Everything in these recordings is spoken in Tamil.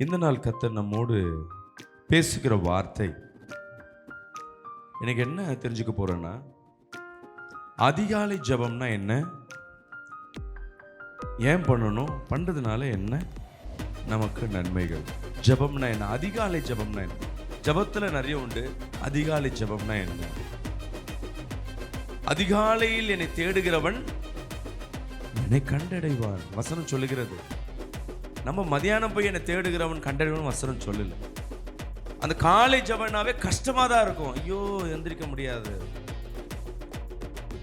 இந்த நாள் கர்த்தர் நம்மோடு பேசுகிற வார்த்தை எனக்கு என்ன தெரிஞ்சுக்க போறேன்னா, அதிகாலை ஜெபம்னா என்ன, ஏன் பண்ணணும், பண்றதுனால என்ன நமக்கு நன்மைகள். ஜெபம்னா என்ன, அதிகாலை ஜெபம்னா என்ன. ஜெபத்துல நிறைய உண்டு. அதிகாலை ஜெபம்னா என்ன? அதிகாலையில் என்னை தேடுகிறவன் என்னை கண்டடைவான் வசனம் சொல்லுகிறது. நம்ம மதியானம் போய் என்னை தேடுகிறவன் கண்டடைவன் வசனம் சொல்லல. அந்த காலை ஜெபம்னாவே கஷ்டமா தான் இருக்கும். ஐயோ எந்திரிக்க முடியாது.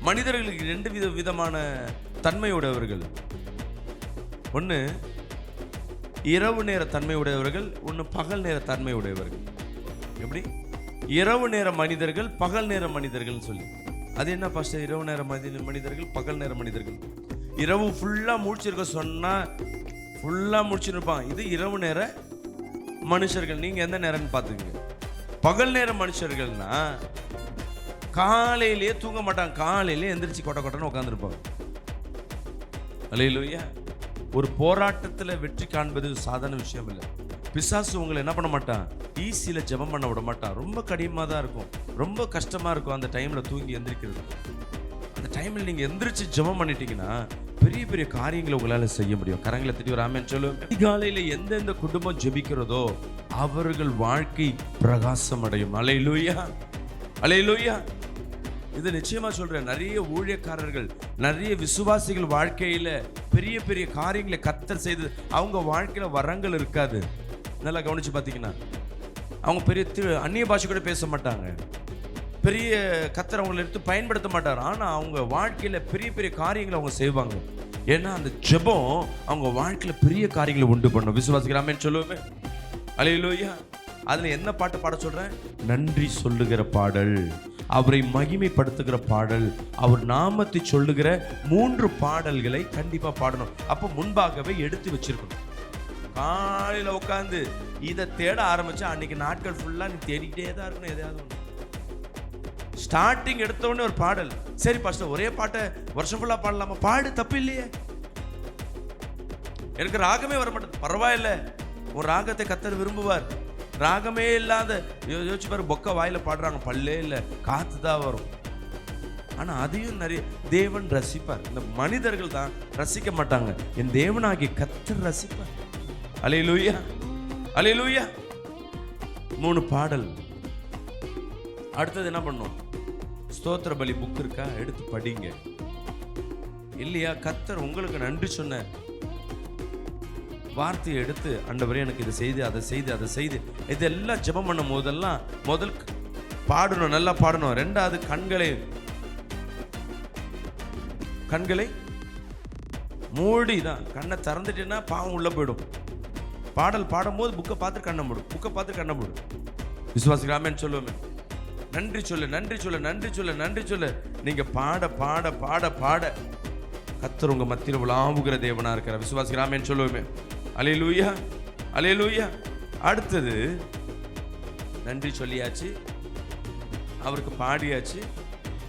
மனிதர்களுக்கு ரெண்டு விதமான தன்மையுடையவர்கள். ஒன்று இரவு நேர தன்மையுடையவர்கள், ஒன்று பகல் நேர தன்மையுடையவர்கள். எப்படி? இரவு நேர மனிதர்கள், பகல் நேர மனிதர்கள் சொல்லி. அது என்ன பாஸ்டர், இரவு நேர மனிதர்கள் பகல் நேர மனிதர்கள்? இரவு ஃபுல்லா முடிச்சிருக்க சொன்னா ஃபுல்லா முடிச்சிருப்பான். இது இரவு நேர மனுஷர்கள். நீங்க எந்த நேரம்னு பார்த்துக்கங்க. பகல் நேர மனுஷர்கள்னா காலையிலேயே தூங்க மாட்டாங்க. காலையிலேயே எந்திரிச்சு கொட்ட கொட்டன்னு உட்காந்துருப்பாங்க. அல்லேலூயா. ஒரு போராட்டத்தில் வெற்றி காண்பது சாதாரண விஷயம் இல்லை. பிசாசு உங்களை என்ன பண்ண மாட்டான், ஈஸியில் ஜெபம் பண்ண விட மாட்டான். ரொம்ப கடினமாக தான் இருக்கும், ரொம்ப கஷ்டமாக இருக்கும் அந்த டைமில் தூங்கி எந்திரிக்கிறது. அந்த டைமில் நீங்கள் எந்திரிச்சு ஜெபம் பண்ணிட்டீங்கன்னா பெரிய பெரிய காரியங்களை உங்களால் செய்ய முடியும். கரங்களை தட்டி ஒரு ஆமென் சொல்லுங்க. அதிகாலையில் எந்தெந்த குடும்பம் ஜெபிக்கிறதோ அவர்கள் வாழ்க்கை பிரகாசம் அடையும். அல்லேலூயா, அல்லேலூயா. இது நிச்சயமா சொல்றேன். நிறைய ஊழியக்காரர்கள், நிறைய விசுவாசிகள் வாழ்க்கையில பெரிய பெரிய காரியங்களை கர்த்தர் செய்து அவங்க வாழ்க்கையில வரங்கள் இருக்காது. நல்லா கவனிச்சு பார்த்தீங்கன்னா, அவங்க பெரிய அந்நிய பாஷை கூட பேச மாட்டாங்க. பெரிய கர்த்தர் அவங்களை எடுத்து பயன்படுத்த மாட்டார். ஆனா அவங்க வாழ்க்கையில பெரிய பெரிய காரியங்களை அவங்க செய்வாங்க. ஏன்னா அந்த ஜெபம் அவங்க வாழ்க்கையில பெரிய காரியங்களை உண்டு பண்ணும். விசுவாசிகள் ஆமென் சொல்லுவோமே. அல்லேலூயா. அதுல என்ன பாட்டு பாட சொல்றேன்? நன்றி சொல்லுகிற பாடல், அவரை மகிமைப்படுத்துகிற பாடல், அவர் நாமத்தை சொல்லுகிற 3 பாடல்களை கண்டிப்பா பாடணும். அப்போ முன்பாகவே எடுத்து வச்சிருக்கணும். காலையில உட்காந்து இதை தேட ஆரம்பிச்சா அன்னைக்கு நாட்கள் ஃபுல்லா நீ தேடிக்கிட்டே தான் இருக்கணும். எதையாவது ஒன்று ஸ்டார்டிங் எடுத்த உடனே ஒரு பாடல். சரி பாஸ்டர், ஒரே பாட்டை வருஷம் ஃபுல்லா பாடலாமா? பாடு, தப்பு இல்லையே. எனக்கு ராகமே வர மாட்டேது, பரவாயில்ல. ஒரு ராகத்தை கர்த்தர் விரும்புவார். ராகமே இல்லாத யோசிச்சு பாரு, பொக்க வாயில பாடுறாங்க, பல்லே இல்லை, காத்து தான் வரும். ஆனா அதையும் நிறைய தேவன் ரசிப்பார். இந்த மனிதர்கள் தான் ரசிக்க மாட்டாங்க. என் தேவனாகிய கர்த்தர் ரசிப்பார். அல்லேலூயா, அல்லேலூயா. 3 பாடல். அடுத்தது என்ன பண்ணும்? ஸ்தோத்திர பலி புக் இருக்கா, எடுத்து படிங்க. இல்லையா, கர்த்தர் உங்களுக்கு நன்றி சொன்ன வார்த்தையை எடுத்து, ஆண்டவரே எனக்கு இதை செய்து, அதை செய்து, அதை செய்து, இதெல்லாம் ஜெபம் பண்ணும் போதெல்லாம் முதல் பாடணும், நல்லா பாடணும். 2வது கண்களை மூடி தான். கண்ணை திறந்துட்டேன்னா பாவம் உள்ள போயிடும். பாடல் பாடும்போது புக்கை பார்த்து கண்ணை மூடும், புக்கை பார்த்து கண்ணை மூடும். விசுவாசிகள் ஆமென் சொல்லுவோமே. நன்றி சொல்லு, நன்றி சொல்லு, நன்றி சொல்லு, நன்றி சொல்லு. நீங்க பாட பாட பாட பாட கர்த்தர் உங்க மத்தியில் உலாவுகிற தேவனா இருக்கிறார். விசுவாசிகள் ஆமென் சொல்லுவோமே. அல்லேலூயா, அல்லேலூயா. அடுத்தது நன்றி சொல்லியாச்சு, அவருக்கு பாடியாச்சு,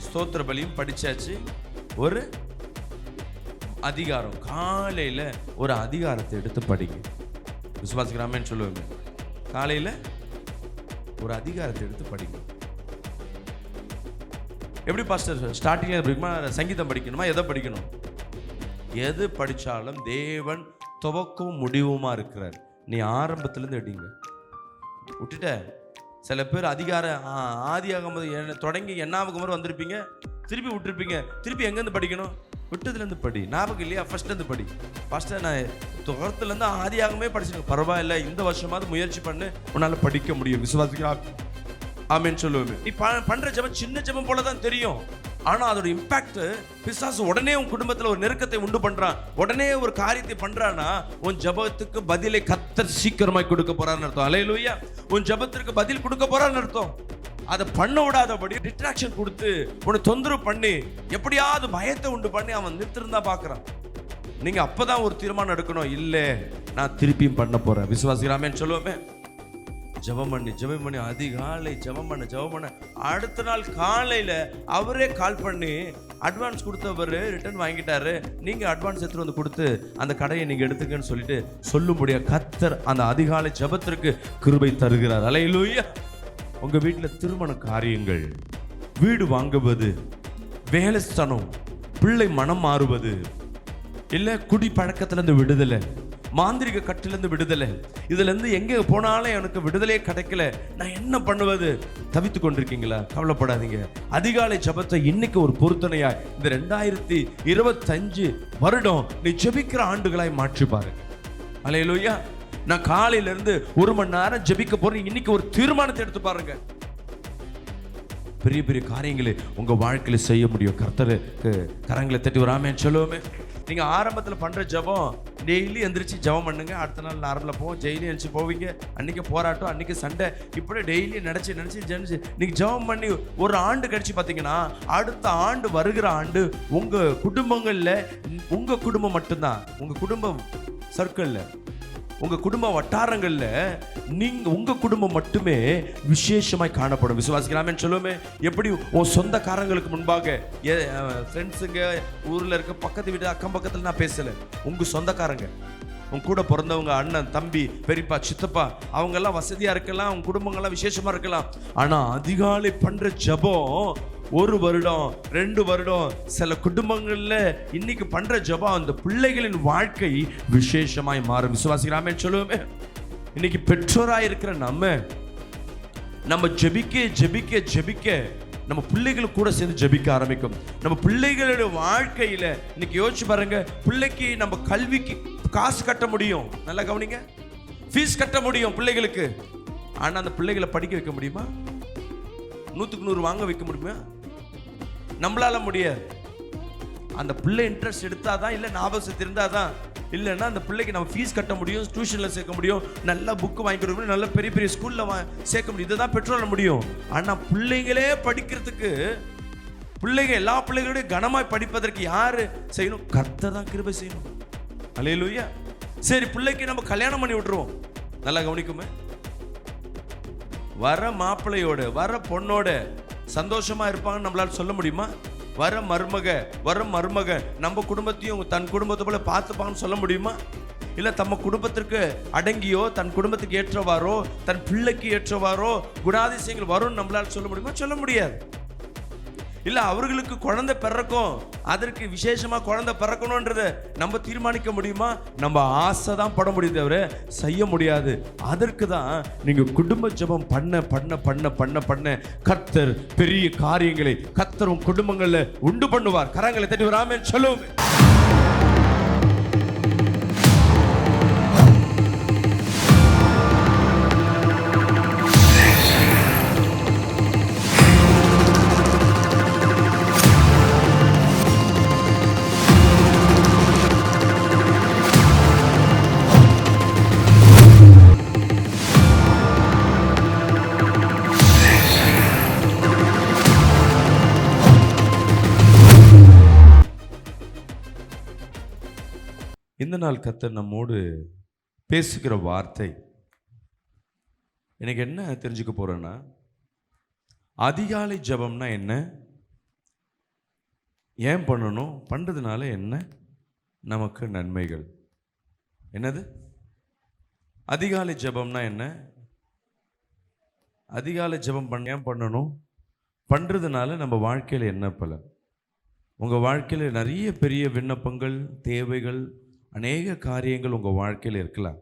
ஸ்தோத்திர பலியும் படிச்சாச்சு. ஒரு அதிகாரம், காலையில ஒரு அதிகாரத்தை எடுத்து படிங்க. விசுவாசிகள் ஆமென் சொல்லுவோமே. காலையில ஒரு அதிகாரத்தை எடுத்து படிங்க. எப்படி பாஸ்டர் ஸ்டார்டிங்ல சங்கீதம் படிக்கணுமா, எதை படிக்கணும்? எது படிச்சாலும் தேவன் துவக்கமும் முடிவுமா இருக்கிறார். நீ ஆரம்பத்திலேருந்து எடுங்க. விட்டுட்ட சில பேர் ஆதியாகமம் தொடங்கி என்னாவுக்கு முறை வந்திருப்பீங்க, திருப்பி விட்டுருப்பீங்க. திருப்பி எங்கேருந்து படிக்கணும்? விட்டதுலேருந்து படி. ஞாபகம் இல்லையா? ஃபர்ஸ்ட்லேருந்து படி. ஃபர்ஸ்ட்டு நான் துவரத்துலேருந்து ஆதியாகமே படிச்சிருக்கேன். பரவாயில்ல, இந்த வருஷமாவது முயற்சி பண்ணு, உன்னால் படிக்க முடியும். விசுவாசிக்கிறா ஆமென் சொல்லுவேன். நீ பண்ற ஜெபம் சின்ன ஜெபம் போல தான் தெரியும். ஆனா அதோட இம்பாக்ட், பிசாசு உடனே உன் குடும்பத்தில் ஒரு நெருக்கத்தை உண்டு பண்றான், உடனே ஒரு காரியத்தை பண்றானா, உன் ஜெபத்துக்கு பதிலை கர்த்தர் சீக்கிரமாய் கொடுக்க போறான்னு அர்த்தம். அல்லேலூயா. உன் ஜெபத்திற்கு பதில் கொடுக்க போறான்னு அர்த்தம். அதை பண்ண விடாதபடி டிஸ்ட்ராக்ஷன் கொடுத்து உன்னை தொந்தரவு பண்ணி எப்படியாவது பயத்தை உண்டு பண்ணி அவன் நிறுத்திருந்தா பார்க்குறான். நீங்க அப்பதான் ஒரு தீர்மானம் எடுக்கணும். இல்லை, நான் திருப்பியும் பண்ண போறேன். விசுவாசிகள் ஆமென் சொல்லுவோமே. ஜெபம் பண்ணி அதிகாலை ஜெபம் பண்ண அடுத்த நாள் காலையில் அவரே கால் பண்ணி அட்வான்ஸ் கொடுத்தவர் ரிட்டர்ன் வாங்கிட்டாரு, நீங்கள் அட்வான்ஸ் எடுத்துகிட்டு வந்து கொடுத்து அந்த கடையை நீங்கள் எடுத்துக்கன்னு சொல்லிட்டு சொல்லும்படியா கர்த்தர் அந்த அதிகாலை ஜெபத்திற்கு கிருபை தருகிறார். அல்லேலூயா. உங்கள் வீட்டில் திருமண காரியங்கள், வீடு வாங்குவது, வேலைஸ்தனம், பிள்ளை மனம் மாறுவது, இல்லை குடி பழக்கத்திலேருந்து விடுதலை, மாந்திரிக கட்டிலேருந்து விடுதலை, இதுலேருந்து எங்கே போனாலும் எனக்கு விடுதலையே கிடைக்கல, நான் என்ன பண்ணுவது தவித்து கொண்டிருக்கீங்களா? கவலைப்படாதீங்க. அதிகாலை ஜெபத்தை இன்னைக்கு ஒரு பொருத்தனையாய் இந்த 2025 வருடம் நீ ஜெபிக்கிற ஆண்டுகளாய் மாற்றி பாருங்க. அல்லேலூயா. நான் காலையிலேருந்து 1 மணி நேரம் ஜெபிக்க போறேன், இன்னைக்கு ஒரு தீர்மானத்தை எடுத்து பாருங்க. பெரிய பெரிய காரியங்களை உங்க வாழ்க்கையில செய்ய முடியும். கர்த்தருக்கு கரங்களை தட்டி ஒரு ஆமென் சொல்லுவோமே. நீங்க ஆரம்பத்தில் பண்ற ஜெபம், டெய்லி எந்திரிச்சு ஜெபம் பண்ணுங்க. அடுத்த நாள் நார்மலாக போவோம், டெய்லி எழுச்சி போவீங்க. அன்னைக்கு போராட்டம், அன்னைக்கு சண்டை, இப்படி டெய்லி நினைச்சு நீங்க ஜெபம் பண்ணி ஒரு ஆண்டு கழிச்சு பார்த்தீங்கன்னா, அடுத்த ஆண்டு வருகிற ஆண்டு உங்க குடும்பங்கள்ல உங்க குடும்பம் மட்டும்தான், உங்க குடும்பம் சர்க்கிள்ல, உங்க குடும்ப வட்டாரங்கள்ல நீங்க உங்க குடும்பம் மட்டுமே விசேஷமாய் காணப்படும். விசுவாசிக்கலாமே சொல்லுவோமே. எப்படி உன் சொந்தக்காரங்களுக்கு முன்பாக, ஃப்ரெண்ட்ஸுங்க, ஊர்ல இருக்க பக்கத்து வீடு அக்கம் பக்கத்துல நான் பேசல, உங்க சொந்தக்காரங்க, உங்க கூட பிறந்தவங்க, அண்ணன், தம்பி, பெரியப்பா, சித்தப்பா, அவங்க எல்லாம் வசதியா இருக்கலாம், உங்க குடும்பங்கள்லாம் விசேஷமா இருக்கலாம். ஆனா அதிகாலை பண்ற ஜெபம் 1 வருடம் 2 வருடம் சில குடும்பங்கள்ல இன்னைக்கு பண்ற ஜெபம் அந்த பிள்ளைகளின் வாழ்க்கை விசேஷமாய் மாறும். விசுவாசிக்கலாமே சொல்லுவோமே. இன்னைக்கு பெற்றோராய் இருக்கிற நம்ம ஜெபிக்க நம்ம பிள்ளைகள் கூட சேர்ந்து ஜெபிக்க ஆரம்பிக்கும். நம்ம பிள்ளைகளுடைய வாழ்க்கையில இன்னைக்கு யோசிச்சு பாருங்க. பிள்ளைக்கு நம்ம கல்விக்கு காசு கட்ட முடியும், நல்லா கவனிங்க, ஃபீஸ் கட்ட முடியும் பிள்ளைகளுக்கு. ஆனா அந்த பிள்ளைகளை படிக்க வைக்க முடியுமா? 100க்கு 100 வாங்க வைக்க முடியுமா? நம்மளால முடியாது. அந்த பிள்ளை இன்ட்ரெஸ்ட் எடுத்தாதான், இல்லை ஞாபகத்தை இருந்தாதான், இல்லைன்னா அந்த பிள்ளைக்கு நம்ம ஃபீஸ் கட்ட முடியும், டியூஷனில் சேர்க்க முடியும், நல்ல புக்கு வாங்கி கொடுக்க முடியும், நல்ல பெரிய பெரிய ஸ்கூலில் சேர்க்க முடியும். இதை தான் பெற்றோரால் முடியும். ஆனால் பிள்ளைங்களே படிக்கிறதுக்கு, எல்லா பிள்ளைகளோடையும் கனமாய் படிப்பதற்கு யாரு செய்யணும்? கர்த்தர் தான் கிருபை செய்யணும். அல்லேலூயா. சரி, பிள்ளைக்கு நம்ம கல்யாணம் பண்ணி விட்டுருவோம். நல்லா கவனிக்குமே. வர மாப்பிள்ளையோட, வர பொண்ணோட சந்தோஷமா இருப்பாங்கன்னு நம்மளால சொல்ல முடியுமா? வர மருமக நம்ம குடும்பத்தையும் தன் குடும்பத்தை போல பார்த்துப்பாங்கன்னு சொல்ல முடியுமா? இல்லை தம்ம குடும்பத்திற்கு அடங்கியோ, தன் குடும்பத்துக்கு ஏற்றவாரோ, தன் பிள்ளைக்கு ஏற்றவாரோ குணாதிசயங்கள் வரும்னு நம்மளால சொல்ல முடியுமா? சொல்ல முடியாது. இல்லை அவர்களுக்கு குழந்தை பிறக்கும், அதற்கு விசேஷமா குழந்தை பிறக்கணும்ன்றத நம்ம தீர்மானிக்க முடியுமா? நம்ம ஆசை தான் பட முடியும், தவிர செய்ய முடியாது. அதற்கு தான் நீங்க குடும்ப ஜெபம் பண்ண கர்த்தர் பெரிய காரியங்களை கர்த்தர் உன் குடும்பங்கள்ல உண்டு பண்ணுவார். கரங்களை தட்டி வராமல் சொல்லுவோம். இந்த நாள் கர்த்தர் நம்மோடு பேசுகிற வார்த்தை, எனக்கு என்ன தெரிஞ்சுக்க போறேன்னா, அதிகாலை ஜெபம்னா என்ன, ஏன் பண்ணணும், பண்றதுனால என்ன நமக்கு நன்மைகள். என்னது அதிகாலை ஜெபம்னா என்ன, அதிகாலை ஜெபம் ஏன் பண்ணணும், பண்றதுனால நம்ம வாழ்க்கையில் என்ன பலன். உங்கள் வாழ்க்கையில் நிறைய பெரிய விண்ணப்பங்கள், தேவைகள், அநேக காரியங்கள் உங்கள் வாழ்க்கையில் இருக்கலாம்.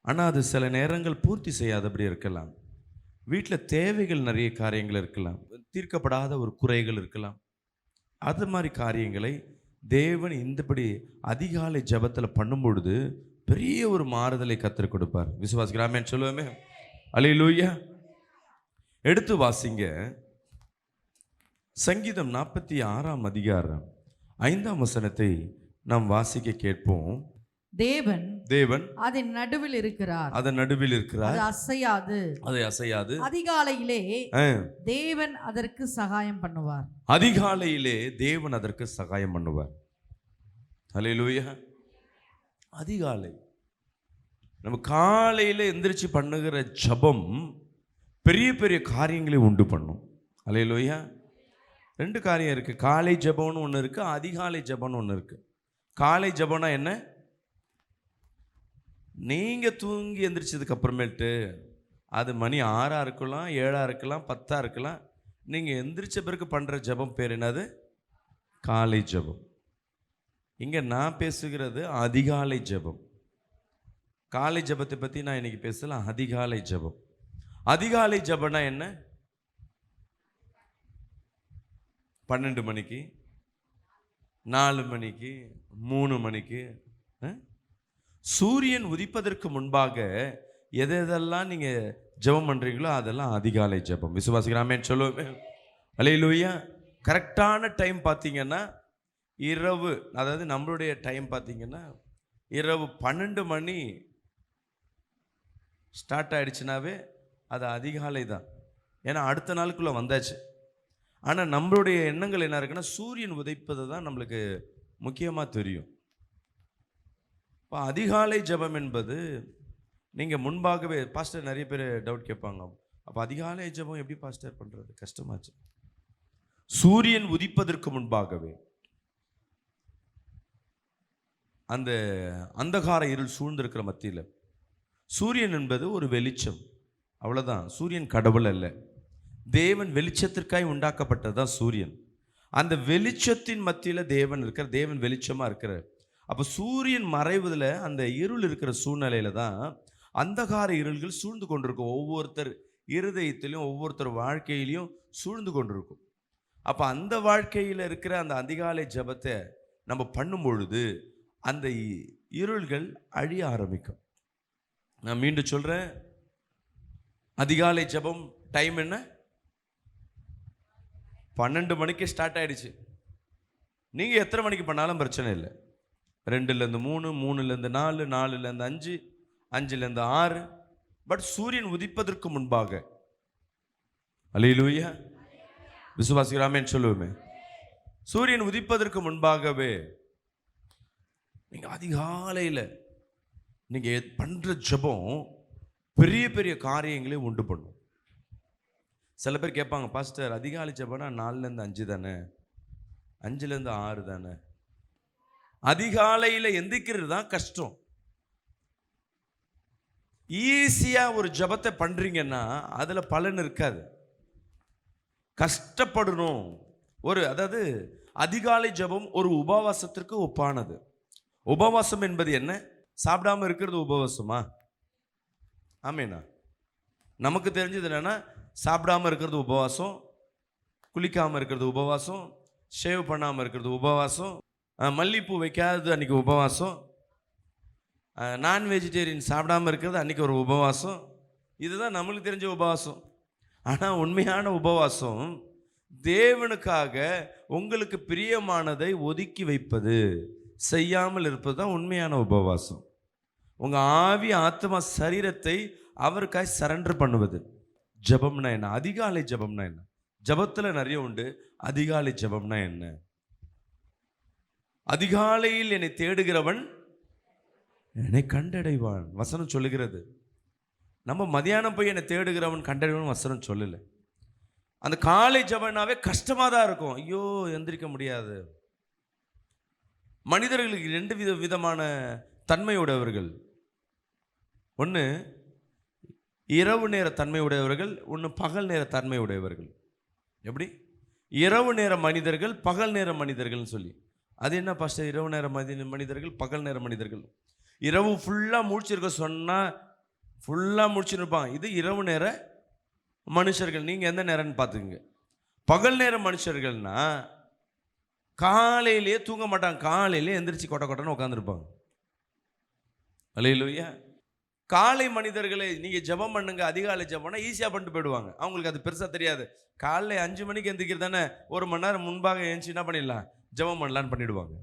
ஆனால் அது சில நேரங்கள் பூர்த்தி செய்யாதபடி இருக்கலாம். வீட்டில் தேவைகள் நிறைய காரியங்கள் இருக்கலாம், தீர்க்கப்படாத ஒரு குறைகள் இருக்கலாம். அது மாதிரி காரியங்களை தேவன் இந்தபடி அதிகாலை ஜெபத்தில் பண்ணும்பொழுது பெரிய ஒரு மாறுதலை கர்த்தர் கொடுப்பார். விசுவாசிக்கிறாமேன்னு சொல்லுவோமே. அல்லேலூயா. எடுத்து வாசிங்க. சங்கீதம் 46ஆம் அதிகாரம் 5ஆம் வசனத்தை நாம் வாசிக்க கேட்போம். தேவன் அதன் நடுவில் இருக்கிறார், அது அசையாது. அதிகாலையிலே தேவன் அதற்கு சகாயம் பண்ணுவார். அல்லேலூயா. அதிகாலை நம்ம காலையில் எந்திரிச்சு பண்ணுகிற ஜெபம் பெரிய பெரிய காரியங்களை உண்டு பண்ணும். அல்லேலூயா. 2 காரியம் இருக்குது. காலை ஜெபம்னு ஒன்று இருக்குது, அதிகாலை ஜெபம்னு ஒன்று இருக்குது. காலை ஜெபம்னா என்ன? நீங்கள் தூங்கி எந்திரிச்சதுக்கு அப்புறமேட்டு அது மணி 6 இருக்கலாம், 7 இருக்கலாம், 10 இருக்கலாம், நீங்கள் எந்திரிச்ச பிறகு பண்ணுற ஜெபம் பேர் என்னது? காலை ஜெபம். இங்கே நான் பேசுகிறது அதிகாலை ஜெபம். காலை ஜெபத்தை பற்றி நான் இன்னைக்கு பேசல, அதிகாலை ஜெபம். அதிகாலை ஜெபம்னா என்ன? 12 மணிக்கு, 4 மணிக்கு, 3 மணிக்கு, சூரியன் உதிப்பதற்கு முன்பாக எதெல்லாம் நீங்கள் ஜெபம் பண்ணுறீங்களோ அதெல்லாம் அதிகாலை ஜெபம். விசுவாசிக்கிறாமேன்னு சொல்லுவேன். அல்லேலூயா. கரெக்டான டைம் பார்த்தீங்கன்னா இரவு, அதாவது நம்மளுடைய டைம் பார்த்தீங்கன்னா இரவு 12 மணி ஸ்டார்ட் ஆகிடுச்சுனாவே அது அதிகாலை தான். ஏன்னா அடுத்த நாளுக்குள்ளே வந்தாச்சு. ஆனால் நம்மளுடைய எண்ணங்கள் என்ன இருக்குன்னா சூரியன் உதைப்பது தான் நம்மளுக்கு முக்கியமாக தெரியும். இப்போ அதிகாலை ஜெபம் என்பது நீங்கள் முன்பாகவே, பாஸ்டர் நிறைய பேர் டவுட் கேட்பாங்க, அப்போ அதிகாலை ஜெபம் எப்படி பாஸ்டர் பண்ணுறது? கஷ்டமாச்சு. சூரியன் உதிப்பதற்கு முன்பாகவே அந்த அந்தகார இருள் சூழ்ந்திருக்கிற மத்தியில், சூரியன் என்பது ஒரு வெளிச்சம், அவ்வளோதான். சூரியன் கடவுள் அல்ல, தேவன் வெளிச்சத்திற்காய் உண்டாக்கப்பட்டது தான் சூரியன். அந்த வெளிச்சத்தின் மத்தியில் தேவன் இருக்கிற, தேவன் வெளிச்சமாக இருக்கிறார். அப்போ சூரியன் மறைவதில் அந்த இருள் இருக்கிற சூழ்நிலையில தான் அந்தகார இருள்கள் சூழ்ந்து கொண்டிருக்கும். ஒவ்வொருத்தர் இருதயத்திலையும் ஒவ்வொருத்தர் வாழ்க்கையிலையும் சூழ்ந்து கொண்டிருக்கும். அப்போ அந்த வாழ்க்கையில் இருக்கிற அந்த அதிகாலை ஜெபத்தை நம்ம பண்ணும் பொழுது அந்த இருள்கள் அழிய ஆரம்பிக்கும். நான் மீண்டும் சொல்கிறேன், அதிகாலை ஜெபம் டைம் என்ன? 12 மணிக்கு ஸ்டார்ட் ஆகிடுச்சு. நீங்கள் எத்தனை மணிக்கு பண்ணாலும் பிரச்சனை இல்லை. 2லேருந்து 3, 3லேருந்து 4, 4லேருந்து 5, 5லேருந்து 6. பட் சூரியன் உதிப்பதற்கு முன்பாக, அல்லேலூயா, விசுவாசிக்கிறாமேன்னு சொல்லுவோமே, சூரியன் உதிப்பதற்கு முன்பாகவே நீங்கள் அதிகாலையில் நீங்கள் பண்ணுற ஜெபம் பெரிய பெரிய காரியங்களே உண்டு பண்ணும். சில பேர் கேட்பாங்க, பாஸ்டர் அதிகாலை ஜெபம்னா 4லேருந்து 5 தானே, 5லேருந்து 6 தானே? அதிகாலையில் எந்திரிக்கிறது தான் கஷ்டம். ஈஸியாக ஒரு ஜெபத்தை பண்ணுறீங்கன்னா அதில் பலன் இருக்காது, கஷ்டப்படணும். அதாவது அதிகாலை ஜெபம் ஒரு உபவாசத்திற்கு ஒப்பானது. உபவாசம் என்பது என்ன? சாப்பிடாம இருக்கிறது உபவாசமா? ஆமேனா? நமக்கு தெரிஞ்சது என்னன்னா, சாப்பிடாம இருக்கிறது உபவாசம், குளிக்காமல் இருக்கிறது உபவாசம், ஷேவ் பண்ணாமல் இருக்கிறது உபவாசம், மல்லிப்பூ வைக்காதது அன்றைக்கி உபவாசம், நான் வெஜிடேரியன் சாப்பிடாமல் இருக்கிறது அன்றைக்கி ஒரு உபவாசம். இதுதான் நம்மளுக்கு தெரிஞ்ச உபவாசம். ஆனால் உண்மையான உபவாசம் தேவனுக்காக உங்களுக்கு பிரியமானதை ஒதுக்கி வைப்பது, செய்யாமல் இருப்பது தான் உண்மையான உபவாசம். உங்கள் ஆவி, ஆத்மா, சரீரத்தை அவருக்காய் சரண்டர் பண்ணுவது. ஜெபம்னா என்ன? அதிகாலை ஜெபம்னா என்ன? ஜெபத்தில் நிறைய உண்டு. அதிகாலை ஜெபம்னா என்ன? அதிகாலையில் என்னை தேடுகிறவன் என்னை கண்டடைவான், வசனம் சொல்லுகிறது. நம்ம மதியானம் போய் என்னை தேடுகிறவன் கண்டடைவான் வசனம் சொல்லலை. அந்த காலை ஜெபம்னாவே கஷ்டமாக தான் இருக்கும். ஐயோ எந்திரிக்க முடியாது. மனிதர்களுக்கு 2 விதமான தன்மையுடையவர்கள். ஒன்று இரவு நேர தன்மையுடையவர்கள், ஒன்று பகல் நேர தன்மையுடையவர்கள். எப்படி? இரவு நேர மனிதர்கள், பகல் நேர மனிதர்கள்னு சொல்லி. அது என்ன பாஸ்டர் இரவு நேர மனிதர்கள், பகல் நேர மனிதர்கள்? இரவு ஃபுல்லாக முடிச்சிருக்க சொன்னால் ஃபுல்லாக முடிச்சுருப்பாங்க. இது இரவு நேர மனுஷர்கள். நீங்கள் எந்த நேரம்னு பார்த்துக்குங்க. பகல் நேர மனுஷர்கள்னா காலையிலேயே தூங்க மாட்டாங்க, காலையிலே எந்திரிச்சு கொட்ட கொட்டன்னு உட்காந்துருப்பாங்க. அல்லேலூயா. காலை மனிதர்களை நீங்கள் ஜெபம் பண்ணுங்க, அதிகாலை ஜெபம்னா ஈஸியாக பண்ணிட்டு போயிடுவாங்க. அவங்களுக்கு அது பெருசாக தெரியாது. காலையில் 5 மணிக்கு எந்திரிக்கிறது தானே, 1 மணி நேரம் முன்பாக எழுந்துச்சு என்ன பண்ணிடலாம், ஜெபம் பண்ணலான்னு பண்ணிடுவாங்க.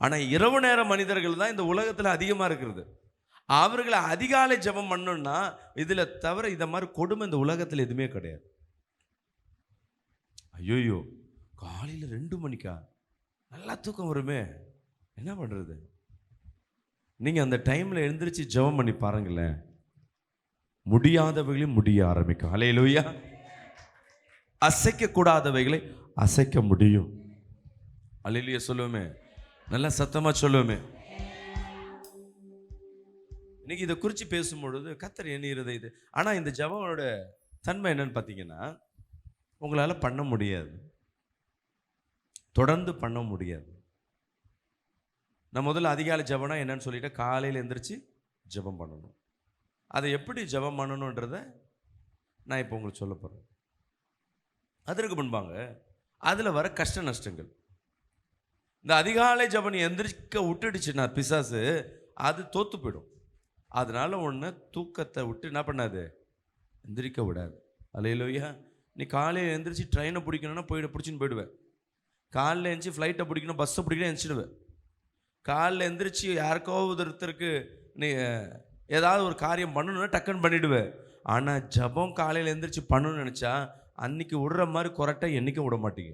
ஆனால் இரவு நேர மனிதர்கள் தான் இந்த உலகத்தில் அதிகமாக இருக்கிறது. அவர்களை அதிகாலை ஜெபம் பண்ணணும்னா இதில் தவிர இதை மாதிரி கொடுமை இந்த உலகத்தில் எதுவுமே கிடையாது. ஐயோயோ காலையில் 2 மணிக்கா நல்லா தூக்கம் வருமே, என்ன பண்ணுறது? நீங்கள் அந்த டைமில் எழுந்திரிச்சு ஜெபம் பண்ணி பாருங்களேன், முடியாதவைகளையும் முடிய ஆரம்பிக்கும். அல்லேலூயா. அசைக்கக்கூடாதவைகளை அசைக்க முடியும். அல்லேலூயா சொல்லுவோமே, நல்லா சத்தமாக சொல்லுவோமே. இன்னைக்கு இதை குறித்து பேசும்பொழுது கர்த்தர் எண்ணுகிறது இது. ஆனால் இந்த ஜெபமோட தன்மை என்னன்னு பார்த்தீங்கன்னா, உங்களால் பண்ண முடியாது, தொடர்ந்து பண்ண முடியாது. நான் முதல்ல அதிகாலை ஜெபம்னா என்னன்னு சொல்லிட்டு காலையில் எந்திரிச்சு ஜெபம் பண்ணணும். அதை எப்படி ஜெபம் பண்ணணுன்றதை நான் இப்போ உங்களுக்கு சொல்ல போகிறேன். அதற்கு முன்பாங்க அதில் வர கஷ்ட நஷ்டங்கள். இந்த அதிகாலை ஜெபம் எந்திரிக்க விட்டுடுச்சுன்னா பிசாசு அது தோற்று போயிடும். அதனால ஒன்று தூக்கத்தை விட்டு என்ன பண்ணாது, எந்திரிக்க விடாது. அல்லேலூயா. நீ காலையில் எந்திரிச்சு ட்ரெயினை பிடிக்கணும்னா பிடிச்சின்னு போயிடுவேன். காலையில் எழுந்திரிச்சு ஃப்ளைட்டை பிடிக்கணும், பஸ்ஸை பிடிக்கணும், எழுந்திரிடுவேன். காலையில் எந்திரிச்சு யாருக்கோ ஒருத்தருக்கு நீ ஏதாவது ஒரு காரியம் பண்ணணுன்னா டக்குன்னு பண்ணிவிடுவேன். ஆனால் ஜெபம் காலையில் எந்திரிச்சு பண்ணணும்னு நினச்சா அன்றைக்கி விடுற மாதிரி கொரட்டை என்றைக்கும் விட மாட்டீங்க.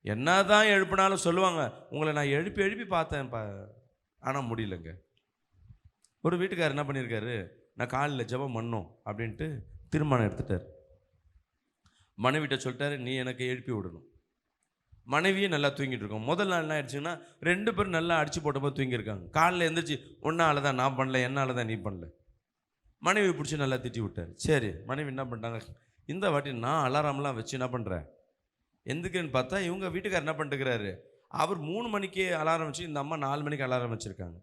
என்ன தான் எழுப்பினாலும் சொல்லுவாங்க, உங்களை நான் எழுப்பி பார்த்தேன் ஆனால் முடியலைங்க. ஒரு வீட்டுக்காரர் என்ன பண்ணியிருக்காரு, நான் காலையில் ஜெபம் பண்ணோம் அப்படின்ட்டு தீர்மானம் எடுத்துட்டார். மனைவிட்ட சொல்லிட்டாரு, நீ எனக்கு எழுப்பி விடணும். மனைவியே நல்லா தூங்கிட்டு இருக்கோம். முதல் நாள் என்ன ஆயிடுச்சுன்னா 2 பேரும் நல்லா அடிச்சு போட்டபோது தூங்கியிருக்காங்க. காலையில் எழுந்திரிச்சு ஒன்றால் தான் நான் பண்ணல, என்னால் தான் நீ பண்ணல. மனைவி பிடிச்சி நல்லா திட்டி விட்டார். சரி, மனைவி என்ன பண்ணிட்டாங்க, இந்த வாட்டி நான் அலாரம்லாம் வச்சு என்ன பண்ணுறேன் எந்துக்குன்னு பார்த்தா இவங்க வீட்டுக்காரர் என்ன பண்ணிட்டுக்கிறாரு, அவர் 3 மணிக்கே அலாரம் வச்சு இந்த அம்மா 4 மணிக்கு அலாரம் வச்சுருக்காங்க.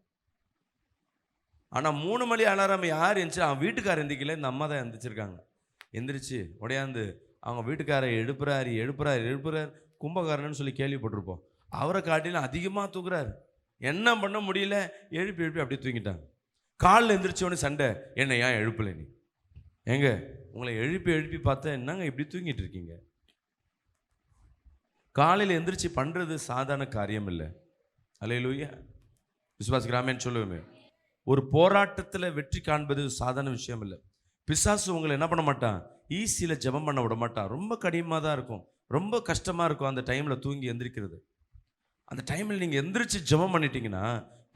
ஆனால் 3 மணி அலாரம் யார் எந்திரிச்சு, அவன் வீட்டுக்காரர் எந்திரிக்கல, இந்த அம்மா தான் எந்திரிச்சிருக்காங்க. எந்திரிச்சு உடையாந்து அவங்க வீட்டுக்காரை எழுப்புறாரு. கும்பகாரன்னு சொல்லி கேள்விப்பட்டிருப்போம். அவரை காட்டிலும் அதிகமாக தூக்குறாரு. என்ன பண்ண முடியல, எழுப்பி அப்படியே தூங்கிட்டாங்க. காலில் எந்திரிச்சோன்னு சண்டை, என்னை ஏன் எழுப்பலை நீ? ஏங்க உங்களை எழுப்பி பார்த்தா என்னங்க இப்படி தூங்கிட்டு இருக்கீங்க? காலையில் எந்திரிச்சு பண்ணுறது சாதாரண காரியம் இல்லை. அல்லேலூயா. விசுவாசிக்கிறாமேன்னு சொல்லுவேமே. ஒரு போராட்டத்தில் வெற்றி காண்பது சாதாரண விஷயம் இல்லை. பிசாசு உங்களை என்ன பண்ண மாட்டான், ஈஸியில் ஜெபம் பண்ண விட மாட்டான். ரொம்ப கடினமாக தான் இருக்கும், ரொம்ப கஷ்டமாக இருக்கும் அந்த டைமில் தூங்கி எந்திரிக்கிறது. அந்த டைமில் நீங்கள் எந்திரிச்சு ஜெபம் பண்ணிட்டீங்கன்னா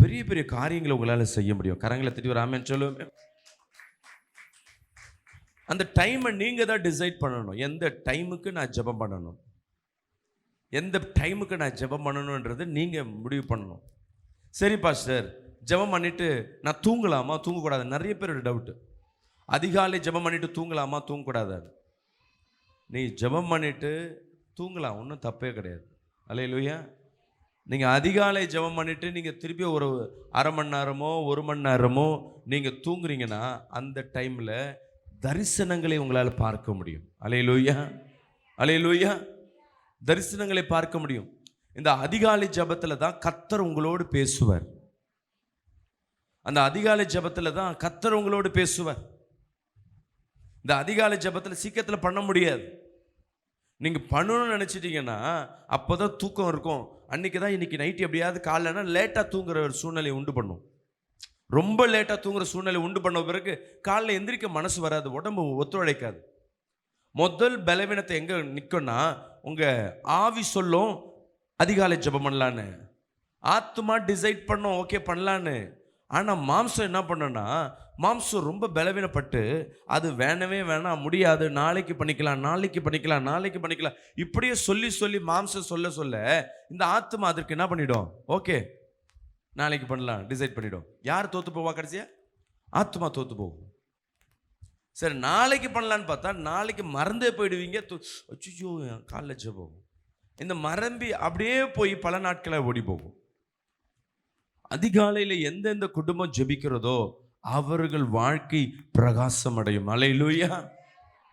பெரிய பெரிய காரியங்களை உங்களால் செய்ய முடியும். கரங்களை தட்டி வராமன்னு சொல்லுவேன். அந்த டைமை நீங்கள் தான் டிசைட் பண்ணணும். எந்த டைமுக்கு நான் ஜெபம் பண்ணணும், எந்த டைமுக்கு நான் ஜெபம் பண்ணணுன்றது நீங்கள் முடிவு பண்ணணும். சரி பாஸ்டர், ஜெபம் பண்ணிவிட்டு நான் தூங்கலாமா தூங்கக்கூடாது? நிறைய பேரோட டவுட்டு. அதிகாலை ஜெபம் பண்ணிவிட்டு தூங்கலாமா தூங்கக்கூடாது? நீ ஜெபம் பண்ணிவிட்டு தூங்கலாம், ஒன்றும் தப்பே கிடையாது. அல்லேலூயா. நீங்கள் அதிகாலை ஜெபம் பண்ணிவிட்டு நீங்கள் திருப்பி ஒரு அரை மணி நேரமோ 1 மணி நேரமோ நீங்கள் தூங்குறீங்கன்னா அந்த டைமில் தரிசனங்களை உங்களால் பார்க்க முடியும். அல்லேலூயா. தரிசனங்களை பார்க்க முடியும். இந்த அதிகாலை ஜெபத்தில் தான் கர்த்தர் உங்களோடு பேசுவார். அந்த அதிகாலை ஜெபத்தில் தான் கர்த்தர் உங்களோடு பேசுவார். இந்த அதிகாலை ஜெபத்தில் சீக்கிரத்தில் பண்ண முடியாது. நீங்கள் பண்ணணும்னு நினச்சிட்டிங்கன்னா அப்போ தான் தூக்கம் இருக்கும். அன்றைக்கி தான் இன்றைக்கி நைட்டு எப்படியாவது காலைலனா லேட்டாக தூங்குற ஒரு சூழ்நிலையை உண்டு பண்ணும். ரொம்ப லேட்டாக தூங்குற சூழ்நிலை உண்டு பண்ண பிறகு காலைல எந்திரிக்க மனசு வராது, உடம்பு ஒத்துழைக்காது. முதல் பலவீனத்தை எங்கே நிற்கும்னா, உங்கள் ஆவி சொல்லும் அதிகாலை ஜெபம் பண்ணலான்னு, ஆத்மா டிசைட் பண்ணோம் ஓகே பண்ணலான்னு. ஆனால் மாம்சம் என்ன பண்ணோன்னா, மாம்சம் ரொம்ப பலவீனப்பட்டு அது வேணவே வேணாம், முடியாது, நாளைக்கு பண்ணிக்கலாம் இப்படியே சொல்லி மாம்சம் சொல்ல இந்த ஆத்மா அதற்கு என்ன பண்ணிடும், ஓகே நாளைக்கு பண்ணலாம் டிசைட் பண்ணிடும். யார் தோற்று போவா கடைசியா? ஆத்மா தோற்று போகும். சரி நாளைக்கு பண்ணலான்னு பார்த்தா நாளைக்கு மறந்தே போயிடுவீங்க. அச்சோ காலைல ஜெபம், இந்த மறம்பி அப்படியே போய் பல நாட்களை ஓடி போகும். அதிகாலையில் எந்தெந்த குடும்பம் ஜெபிக்கிறதோ அவர்கள் வாழ்க்கை பிரகாசம் அடையும்.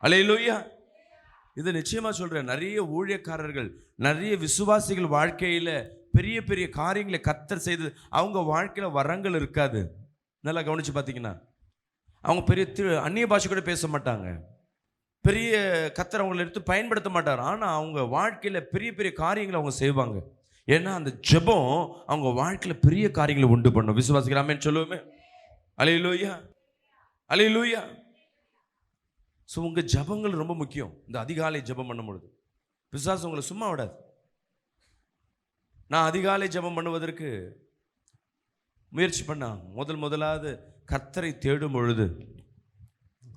அல்லேலூயா. இது நிச்சயமா சொல்றேன். நிறைய ஊழியக்காரர்கள், நிறைய விசுவாசிகள் வாழ்க்கையில பெரிய பெரிய காரியங்களை கர்த்தர் செய்து அவங்க வாழ்க்கையில வரங்கள் இருக்காது. நல்லா கவனிச்சு பார்த்தீங்கன்னா அவங்க பெரிய அந்நிய பாஷை கூட பேச மாட்டாங்க, பெரிய கர்த்தர் அவங்களை எடுத்து பயன்படுத்த மாட்டார். ஆனால் அவங்க வாழ்க்கையில பெரிய பெரிய காரியங்களை அவங்க செய்வாங்க. ஏன்னா அந்த ஜெபம் அவங்க வாழ்க்கையில் பெரிய காரியங்களை உண்டு பண்ணும். விசுவாசிக்கிறாமேன்னு சொல்லுவோமே. அல்லேலூயா. ஸோ உங்கள் ஜெபங்கள் ரொம்ப முக்கியம். இந்த அதிகாலை ஜெபம் பண்ணும் பொழுது பிசாசு உங்களை சும்மா விடாது. நான் அதிகாலை ஜெபம் பண்ணுவதற்கு முயற்சி பண்ணா முதலாவது கர்த்தரை தேடும் பொழுது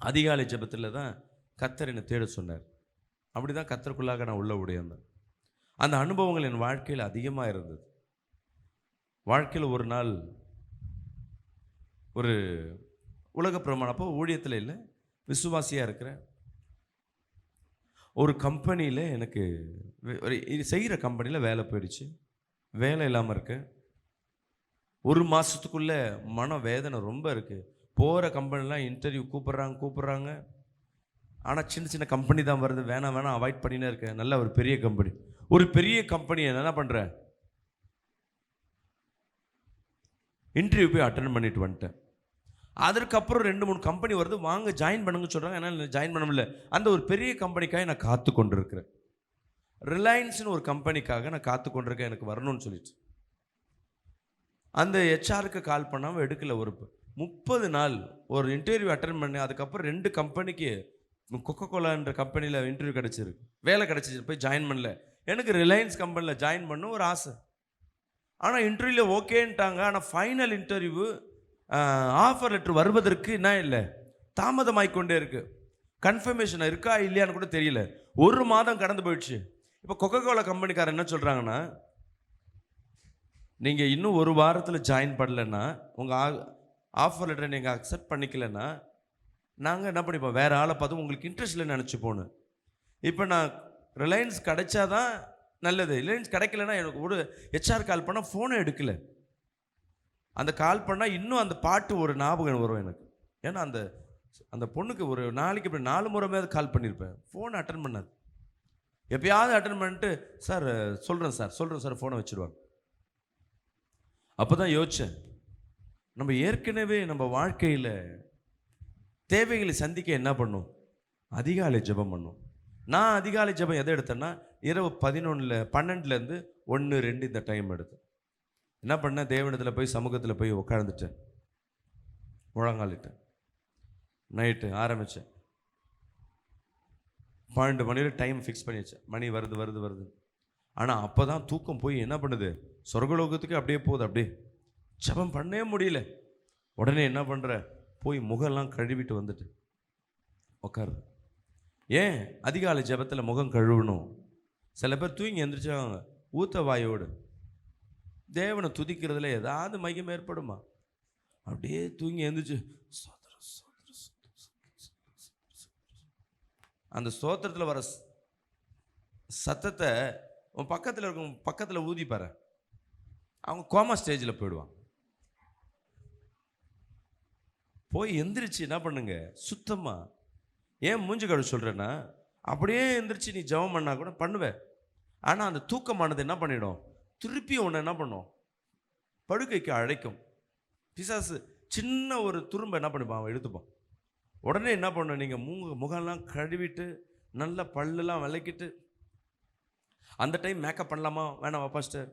அதிகாலை ஜெபத்தில் தான் கர்த்தர் என்னை தேட சொன்னார். அப்படி தான் கர்த்தருக்குள்ளாக நான் உள்ள உடையந்தேன். அந்த அனுபவங்கள் என் வாழ்க்கையில் அதிகமாக இருந்தது. வாழ்க்கையில் ஒரு நாள் ஒரு உலக பிரமாணம், அப்போ ஊழியத்தில் இல்லை, விசுவாசியாக இருக்கிறேன். ஒரு கம்பெனியில் எனக்கு செய்கிற கம்பெனியில் வேலை போயிடுச்சு. வேலை இல்லாமல் இருக்கு. ஒரு மாதத்துக்குள்ளே மன வேதனை ரொம்ப இருக்குது. போகிற கம்பெனிலாம் இன்டர்வியூ கூப்பிட்றாங்க. ஆனால் சின்ன கம்பெனி தான் வருது. வேணாம் அவாய்ட் பண்ணினே இருக்கேன். நல்ல ஒரு பெரிய கம்பெனி என்ன பண்ணுறேன், இன்டர்வியூ போய் அட்டென்ட் பண்ணிட்டு வந்துட்டேன். அதற்கப்புறம் 2-3 கம்பெனி வருது, வாங்க ஜாயின் பண்ணுங்க சொல்கிறாங்க. என்னால் ஜாயின் பண்ண முடியல. அந்த ஒரு பெரிய கம்பெனிக்காக நான் காத்து கொண்டிருக்கிறேன். ரிலையன்ஸ்னு ஒரு கம்பெனிக்காக நான் காத்து கொண்டிருக்கேன், எனக்கு வரணும்னு சொல்லிட்டு. அந்த ஹெச்ஆருக்கு கால் பண்ணாமல் எடுக்கல. ஒரு 30 நாள் ஒரு இன்டர்வியூ அட்டென்ட் பண்ணேன். அதுக்கப்புறம் 2 கம்பெனிக்கு கொக்கோகோலான்ற கம்பெனியில் இன்டர்வியூ கிடச்சிருக்கு, வேலை கிடச்சிச்சு. போய் ஜாயின் பண்ணல. எனக்கு ரிலையன்ஸ் கம்பெனியில் ஜாயின் பண்ண ஒரு ஆசை. ஆனால் இன்டர்வியூவில் ஓகேன்ட்டாங்க. ஆனால் ஃபைனல் இன்டர்வியூ ஆஃபர் லெட்டர் வருவதற்கு என்ன இல்லை, தாமதமாகிக்கொண்டே இருக்குது. கன்ஃபர்மேஷன் இருக்கா இல்லையான்னு கூட தெரியல. 1 மாதம் கடந்து போயிடுச்சு. இப்போ கொக்கோகோலா கம்பெனிக்காரர் என்ன சொல்கிறாங்கன்னா, நீங்கள் இன்னும் 1 வாரத்தில் ஜாயின் பண்ணலைன்னா, உங்கள் ஆஃபர் லெட்டரை நீங்கள் அக்செப்ட் பண்ணிக்கலைன்னா நாங்கள் என்ன பண்ணிப்போம், வேறு ஆளை பார்த்து உங்களுக்கு இன்ட்ரெஸ்ட் இல்லைன்னு நினச்சிப்போன்னு. இப்போ நான் ரிலையன்ஸ் கிடைச்சாதான் நல்லது. ரிலையன்ஸ் கிடைக்கலன்னா எனக்கு ஒரு ஹெச்ஆர் கால் பண்ணால் ஃபோனை எடுக்கலை. அந்த கால் பண்ணால் இன்னும் அந்த பாட்டு ஒரு ஞாபகம் வரும் எனக்கு. ஏன்னா அந்த பொண்ணுக்கு ஒரு நாளைக்கு இப்படி 4 முறையாவது கால் பண்ணியிருப்பேன். ஃபோனை அட்டன் பண்ணாது. எப்பயாவது அட்டன் பண்ணிட்டு சார் சொல்கிறேன் சார் ஃபோனை வச்சுருவாங்க. அப்போ தான் யோசித்தேன், நம்ம ஏற்கனவே நம்ம வாழ்க்கையில் தேவைகளை சந்திக்க என்ன பண்ணும், அதிகாலை ஜெபம் பண்ணும். நான் அதிகாலை ஜெபம் எதை எடுத்தேன்னா, இரவு 12லேருந்து 1-2 இந்த டைம் எடுத்தேன். என்ன பண்ணேன், தேவனிடத்தில் போய் சமூகத்தில் போய் உட்காந்துட்டேன், முழங்காலிட்டேன். நைட்டு ஆரம்பித்தேன். 12 மணியில் டைம் ஃபிக்ஸ் பண்ணி வச்சேன். மணி வருது. ஆனால் அப்போ தான் தூக்கம் போய் என்ன பண்ணுது, சொர்க்கலோகத்துக்கு அப்படியே போகுது. அப்படியே ஜெபம் பண்ணவே முடியல. உடனே என்ன பண்ணுற, போய் முகம்லாம் கழுவிட்டு வந்துட்டு உட்காரு. ஏன் அதிகாலை ஜெபத்தில் முகம் கழுவணும்? சில பேர் தூங்கி எந்திரிச்சாங்க ஊத்த வாயோடு. தேவனை துதிக்கிறதுல ஏதாவது மையம் ஏற்படுமா? அப்படியே தூங்கி எந்திரிச்சு அந்த ஸ்தோத்திரத்தில் வர சத்தத்தை உன் பக்கத்தில் ஊதிப்பாரு, அவங்க கோமா ஸ்டேஜில் போயிடுவான். போய் எந்திரிச்சு என்ன பண்ணுங்க, சுத்தமா. ஏன் மூஞ்சி கழுவ சொல்கிறேன்னா, அப்படியே எந்திரிச்சு நீ ஜெபம் பண்ணா கூட பண்ணுவேன். ஆனால் அந்த தூக்கமானது என்ன பண்ணிடும், திருப்பி ஒன்று என்ன பண்ணும், படுக்கைக்கு அழைக்கும். பிசாசு சின்ன ஒரு துரும்ப என்ன பண்ணிப்பான், அவன் எடுத்துப்பான். உடனே என்ன பண்ணணும், நீங்கள் முகம்லாம் கழுவிட்டு நல்லா பல்லுலாம் விளக்கிட்டு, அந்த டைம் மேக்கப் பண்ணலாமா வேணாம் பாஸ்டர்,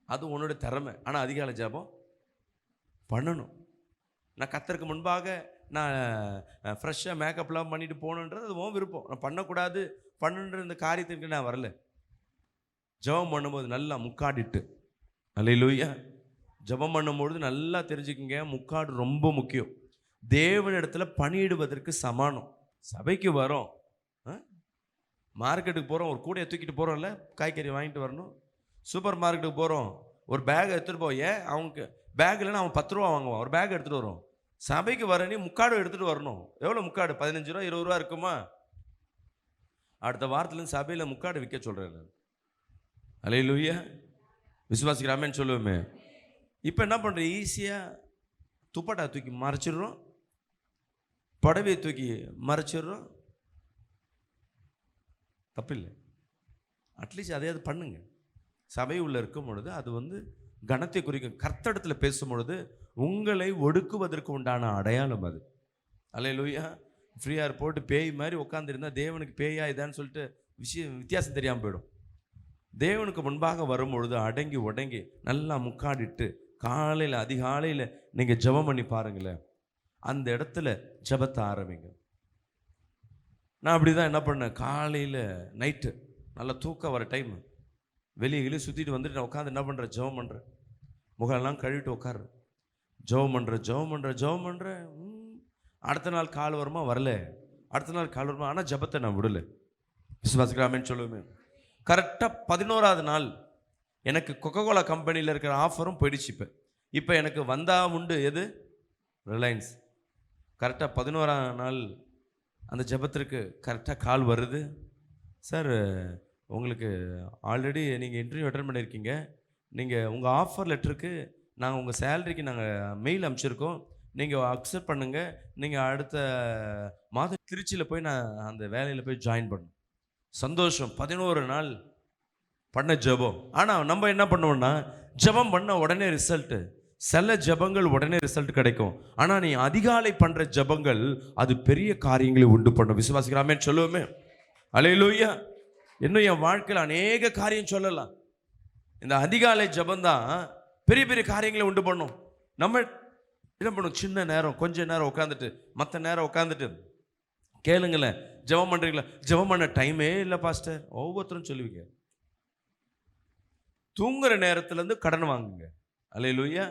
அது உன்னோட திறமை. ஆனால் அதிகாலை ஜெபம் பண்ணணும். நான் கர்த்தருக்கு முன்பாக நான் ஃப்ரெஷ்ஷாக மேக்கப்லாம் பண்ணிட்டு போகணுன்றது அது உன் விருப்பம். நான் பண்ணுன்ற இந்த காரியத்துக்கு நான் வரல. ஜெபம் பண்ணும்போது நல்லா முக்காடிட்டு, அல்லேலூயா, ஜெபம் பண்ணும்பொழுது நல்லா தெரிஞ்சுக்கிங்க, முக்காடு ரொம்ப முக்கியம். தேவனிடத்துல பணியிடுவதற்கு சமானம். சபைக்கு வரோம், மார்க்கெட்டுக்கு போகிறோம், ஒரு கூடையை தூக்கிட்டு போகிறோம்ல, காய்கறி வாங்கிட்டு வரணும். சூப்பர் மார்க்கெட்டுக்கு போகிறோம், ஒரு பேக் எடுத்துகிட்டு போய், அவங்க பேக் இல்லைன்னா அவன் 10 ரூபா வாங்குவான், ஒரு பேக் எடுத்துகிட்டு வரும். சபைக்கு வர நீ முக்காடு எடுத்துகிட்டு வரணும். எவ்வளோ முக்காடு? 15 ரூபா 20 ரூபா இருக்குமா? அடுத்த வாரத்துலேருந்து சபையில் முக்காடு விற்க சொல்கிறேன் நான். அல்லேலூயா, விசுவாசிக்கிறாமேன்னு சொல்லுவோமே. இப்போ என்ன பண்ணுற, ஈஸியாக துப்பட்டா தூக்கி மறைச்சிடுறோம், புடவையை தூக்கி மறைச்சிடுறோம். தப்பில்லை, அட்லீஸ்ட் அதையாவது பண்ணுங்க. சபை உள்ள இருக்கும் பொழுது அது கனத்தை குறிக்கும். கர்த்தரிடத்தில் பேசும் பொழுது உங்களை ஒடுக்குவதற்கு உண்டான அடையாளம் அது. அல்லேலூயா. ஃப்ரீயாக போட்டு பேய் மாதிரி உட்காந்துருந்தா தேவனுக்கு பேயா இதான்னு சொல்லிட்டு வித்தியாசம் தெரியாமல் போயிடும். தேவனுக்கு முன்பாக வரும்பொழுது அடங்கி உடங்கி நல்லா முக்காடிட்டு காலையில் அதிகாலையில் நீங்கள் ஜெபம் பண்ணி பாருங்களேன். அந்த இடத்துல ஜெபத்தை ஆரம்பிங்க. நான் அப்படி தான் என்ன பண்ணேன், காலையில் நைட்டு நல்லா தூக்கம் வர டைம் வெளியே சுற்றிட்டு வந்துட்டு நான் உட்காந்து என்ன பண்ணுறேன், ஜெபம் பண்ணுறேன். முகம்லாம் கழுவிட்டு உட்காரு. ஜெபம் பண்ணுறேன். அடுத்த நாள் கால் வருமா? வரல. அடுத்த நாள் கால் வருமா? ஆனால் ஜெபத்தை நான் விடலை. விசுவாசிக்கிறாமேன்னு சொல்லுவேன். கரெக்டாக 11ஆவது நாள் எனக்கு கொக்கோகோலா கம்பெனியில் இருக்கிற ஆஃபரும் போயிடுச்சு. இப்போ எனக்கு வந்தா உண்டு எது? ரிலையன்ஸ். கரெக்டாக 11ஆம் நாள் அந்த ஜெபத்திற்கு கரெக்டாக கால் வருது. சார், உங்களுக்கு ஆல்ரெடி நீங்கள் இன்டர்வியூ அட்டெண்ட் பண்ணியிருக்கீங்க. நீங்கள் உங்கள் ஆஃபர் லெட்டருக்கு நாங்கள் உங்கள் சேலரிக்கு நாங்கள் மெயில் அனுப்பிச்சிருக்கோம். நீங்கள் அக்செப்ட் பண்ணுங்கள். நீங்கள் அடுத்த மாதம் திருச்சியில் போய் நான் அந்த வேலையில் போய் ஜாயின் பண்ணணும். சந்தோஷம். 11 நாள் பண்ண ஜெபம். ஆனால் நம்ம என்ன பண்ணுவோம்னா, ஜெபம் பண்ண உடனே ரிசல்ட்டு. சில ஜெபங்கள் உடனே ரிசல்ட் கிடைக்கும். ஆனால் நீ அதிகாலை பண்ணுற ஜெபங்கள் அது பெரிய காரியங்களை உண்டு பண்ணும். விசுவாசிக்கிறாமே சொல்லுவோமே. அல்லேலூயா. இன்னும் என் வாழ்க்கையில் அநேக காரியம் சொல்லலாம். இந்த அதிகாலை ஜெபந்தான் பெரிய பெரிய காரியங்களை உண்டு பண்ணும். நம்ம என்ன பண்ணும்? சின்ன நேரம், கொஞ்ச நேரம் உட்காந்துட்டு, மற்ற நேரம் உட்காந்துட்டு கேளுங்களேன். ஜெபம் பண்ணுறீங்களா? ஜெபம் பண்ண டைமே இல்லை பாஸ்டர். ஒவ்வொருத்தரும் சொல்லுவீங்க. தூங்குற நேரத்துலேருந்து கடன் வாங்குங்க. அல்லேலூயா.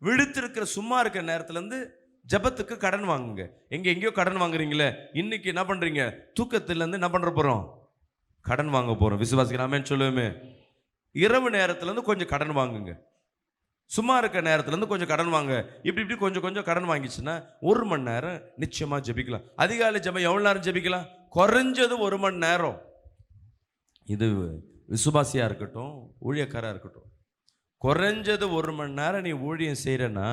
விடுத்திருக்கிற சும்மா இருக்கிற நேரத்துலேருந்து ஜெபத்துக்கு கடன் வாங்குங்க. எங்கேயோ கடன் வாங்குறீங்களே, இன்னைக்கு என்ன பண்ணுறீங்க? தூக்கத்துலேருந்து என்ன பண்ணுற போகிறோம்? கடன் வாங்க போகிறோம். விசுவாசிக்கிறாமேன்னு சொல்லுவேமே. இரவு நேரத்துலேருந்து கொஞ்சம் கடன் வாங்குங்க. சும்மா இருக்கிற நேரத்துலேருந்து கொஞ்சம் கடன் வாங்க. இப்படி கொஞ்சம் கடன் வாங்கிச்சுன்னா 1 மணி நேரம் நிச்சயமாக ஜெபிக்கலாம். அதிகாலை ஜெபம் எவ்வளோ நேரம் ஜெபிக்கலாம்? குறைஞ்சது 1 மணி நேரம். இது விசுவாசியாக இருக்கட்டும், ஊழியக்காராக இருக்கட்டும், குறைஞ்சது 1 மணி நேரம் நீ ஊழியம் செய்கிறன்னா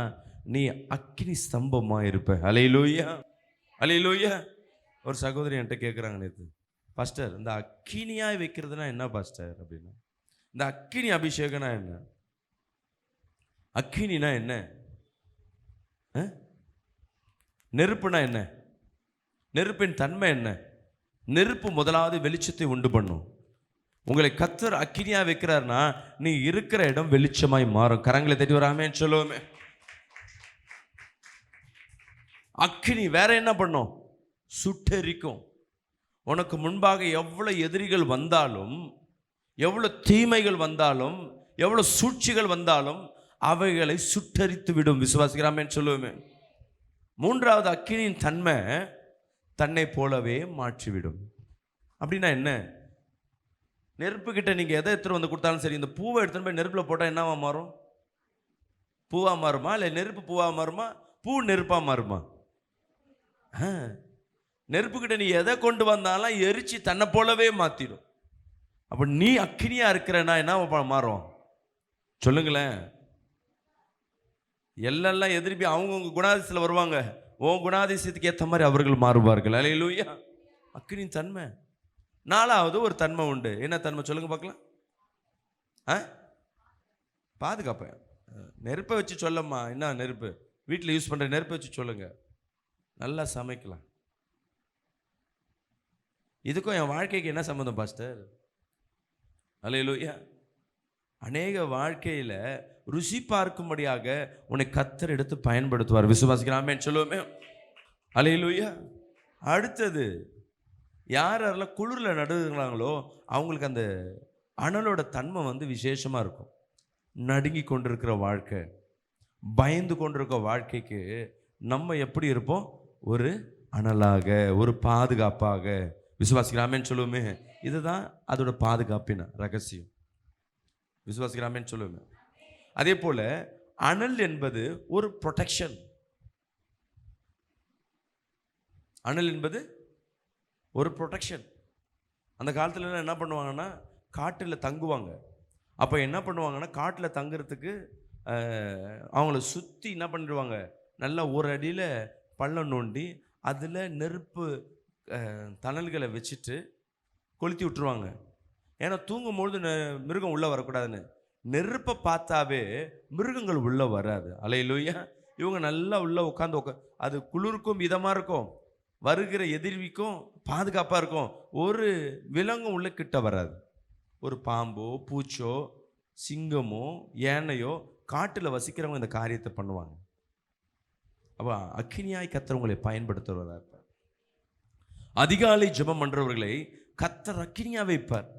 நீ அக்கினி ஸ்தம்பமாக இருப்ப. அல்லேலூயா, அல்லேலூயா. ஒரு சகோதரி என்கிட்ட கேட்குறாங்க நேற்று, பாஸ்டர் இந்த அக்கினியாய் வைக்கிறதுனா என்ன பாஸ்டர் அப்படின்னா, இந்த அக்கினி அபிஷேகம்னா என்ன? அக்கினினா என்ன? நெருப்புனா என்ன? நெருப்பின் தன்மை என்ன? நெருப்பு முதலாவது வெளிச்சத்தை உண்டு பண்ணும். உங்களை கர்த்தர் அக்கினியா வைக்கிறார்னா நீ இருக்கிற இடம் வெளிச்சமாய் மாறும். கரங்களை தட்டி வராமேன்னு சொல்லுவோமே. அக்கினி வேற என்ன பண்ணும்? சுட்டெரிக்கும். உனக்கு முன்பாக எவ்வளவு எதிரிகள் வந்தாலும், எவ்வளவு தீமைகள் வந்தாலும், எவ்வளவு சூழ்ச்சிகள் வந்தாலும் அவைகளை சுட்டரித்து விடும். விசுவாசிக்கிறாமேன்னு சொல்லுவோமே. 3வது அக்கினியின் தன்மை தன்னை போலவே மாற்றிவிடும். அப்படின்னா என்ன? நெருப்பு கிட்ட நீங்க எதை எடுத்துட்டு வந்து கொடுத்தாலும் சரி, இந்த பூவை எடுத்துட்டு போய் நெருப்புல போட்டா என்னவா மாறும்? பூவா மாறுமா? இல்லை நெருப்பு பூவா மாறுமா? பூ நெருப்பா மாறுமா? நெருப்பு கிட்ட நீ எதை கொண்டு வந்தாலும் எரிச்சு தன்னை போலவே மாத்திடும். அப்ப நீ அக்கினியா இருக்கிறனா என்ன மாறும்? சொல்லுங்களேன். எல்லாம் எதிர்ப்பு அவங்கவுங்க குணாதிசயத்தில் வருவாங்க. உன் குணாதிசயத்துக்கு ஏற்ற மாதிரி அவர்கள் மாறுவார்கள். அல்லேலூயா. அக்கினியின் தன்மை. 4வது ஒரு தன்மை உண்டு. என்ன தன்மை சொல்லுங்க பார்க்கலாம்? பாதுகாப்பு. நெருப்பை வச்சு சொல்லம்மா. என்ன நெருப்பு? வீட்டில் யூஸ் பண்ணுற நெருப்பை வச்சு சொல்லுங்க. நல்லா சமைக்கலாம். இதுக்கும் என் வாழ்க்கைக்கு என்ன சம்மந்தம் பாஸ்டர்? அல்லேலூயா. அநேக வாழ்க்கையில் ருசி பார்க்கும்படியாக உன்னை கர்த்தர் எடுத்து பயன்படுத்துவார். விசுவாசிக்கிறாமே சொல்லுவோமே. அல்லேலூயா. அடுத்தது யாரெல்லாம் குளிரில் நடுகிறாங்களோ அவங்களுக்கு அந்த அனலோட தன்மை விசேஷமாக இருக்கும். நடுங்கி கொண்டிருக்கிற வாழ்க்கை, பயந்து கொண்டிருக்கிற வாழ்க்கைக்கு நம்ம எப்படி இருப்போம்? ஒரு அனலாக, ஒரு பாதுகாப்பாக. விசுவாசிக்கிறாமேன்னு சொல்லுவோமே. இதுதான் அதோட பாதுகாப்பின ரகசியம். விசுவாசிக்கிறாமேன்னு சொல்லுவோமே. அதே போல அனல் என்பது ஒரு ப்ரொடெக்ஷன். அனல் என்பது ஒரு ப்ரொடெக்ஷன். அந்த காலத்துல என்ன பண்ணுவாங்கன்னா காட்டில் தங்குவாங்க. அப்போ என்ன பண்ணுவாங்கன்னா காட்டில் தங்குறதுக்கு அவங்கள சுற்றி என்ன பண்ணிடுவாங்க, நல்லா ஒரு அடியில் பள்ளம் நோண்டி அதில் நெருப்பு தணல்களை வச்சுட்டு கொளுத்தி விட்டுருவாங்க. ஏன்னா தூங்கும்பொழுது மிருகம் உள்ளே வரக்கூடாதுன்னு. நெருப்பை பார்த்தாவே மிருகங்கள் உள்ளே வராது. அல்லேலூயா. இவங்க நல்லா உள்ளே உட்காந்து அது குளிருக்கும் இதமாக இருக்கும், வருகிற எதிர்விக்கும் பாதுகாப்பாக இருக்கும். ஒரு விலங்கும் உள்ள கிட்ட வராது. ஒரு பாம்போ பூச்சோ சிங்கமோ யானையோ காட்டில் வசிக்கிறவங்க இந்த காரியத்தை பண்ணுவாங்க. அப்போ அக்கினியாய் கர்த்தர் உங்களை பயன்படுத்துவதா இருப்பார். அதிகாலை ஜெபம் பண்ணுறவர்களை கர்த்தர் அக்கினியாக வைப்பார்.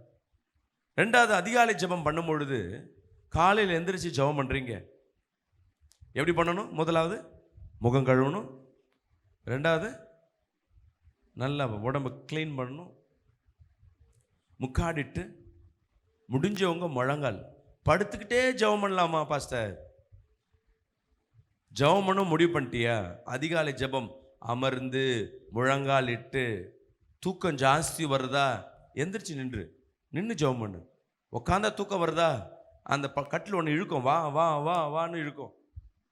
2வது அதிகாலை ஜெபம் பண்ணும் பொழுது காலையில் எந்திரிச்சு ஜெபம் பண்ணுறீங்க. எப்படி பண்ணணும்? முதலாவது முகம் கழுவணும், ரெண்டாவது நல்லா உடம்பு க்ளீன் பண்ணணும், முக்காடிட்டு முடிஞ்சவங்க முழங்கால் படுத்துக்கிட்டே ஜெபம் பண்ணலாமா பாஸ்டர்? ஜெபம் பண்ண முடிவு பண்ணிட்டியா? அதிகாலை ஜெபம் அமர்ந்து முழங்கால் இட்டு, தூக்கம் ஜாஸ்தி வருதா எந்திரிச்சு நின்று ஜெபம் பண்ணு. உட்காந்தா தூக்கம் வருதா, அந்த கட்டில் ஒன்று இழுக்கும், வா வா வா வான்னு இழுக்கும்,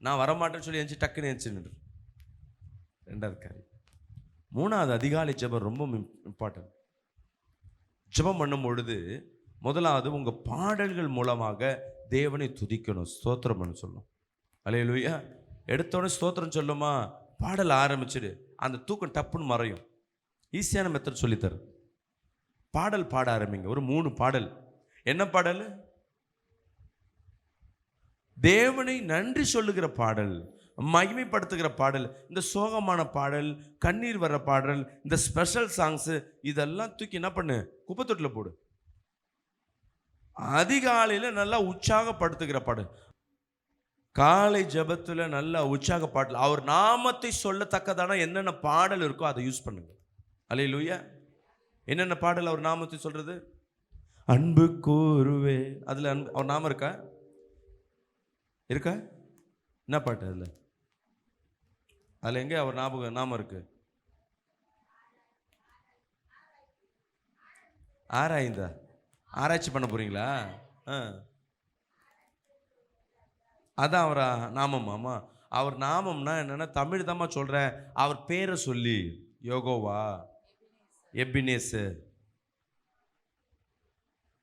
நான் வரமாட்டேன்னு சொல்லி எந்திச்சு டக்குன்னு எந்திச்சு நின்று. ரெண்டாவது காரியம். மூணாவது, அதிகாலை ஜெபம் ரொம்ப இம்பார்ட்டன்ட். ஜெபம் பண்ணும் பொழுது முதலாவது உங்கள் பாடல்கள் மூலமாக தேவனை துதிக்கணும், ஸ்தோத்திரம் பண்ண சொல்லணும். அல்லேலூயா. எடுத்தோடனே ஸ்தோத்திரம் சொல்லுமா, பாடல் ஆரம்பிச்சிடு, அந்த தூக்கம் டப்புன்னு மறையும். ஈஸியான மெத்தட் சொல்லித்தரு. பாடல் பாட ஆரம்பிங்க. ஒரு 3 பாடல். என்ன பாடல்? தேவனை நன்றி சொல்லுகிற பாடல், மகிமைப்படுத்துகிற பாடல். இந்த சோகமான பாடல், கண்ணீர் வர்ற பாடல், இந்த ஸ்பெஷல் சாங்ஸு, இதெல்லாம் தூக்கி என்ன பண்ணு, குப்பைத்தொட்டில் போடு. அதிகாலையில் நல்லா உற்சாகப்படுத்துகிற பாடல், காலை ஜெபத்தில் நல்லா உற்சாக பாடல், அவர் நாமத்தை சொல்லத்தக்கதான என்னென்ன பாடல் இருக்கோ அதை யூஸ் பண்ணுங்க. அல்லேலூயா. என்னென்ன பாடல் அவர் நாமத்தை சொல்றது? அன்பு கூறுவே, அதில் அவர் நாமம் இருக்கா? இருக்கா? என்ன பாட்டு அதில் எங்கே அவர் நாமம் இருக்கு? ஆராய்ச்சி பண்ண போறீங்களா? அதான் அவர் நாமமாமா. அவர் நாமம்னா என்னன்னா, தமிழ் தாம்மா சொல்கிறேன், அவர் பேரை சொல்லி, யோகோவா, எபினேசு.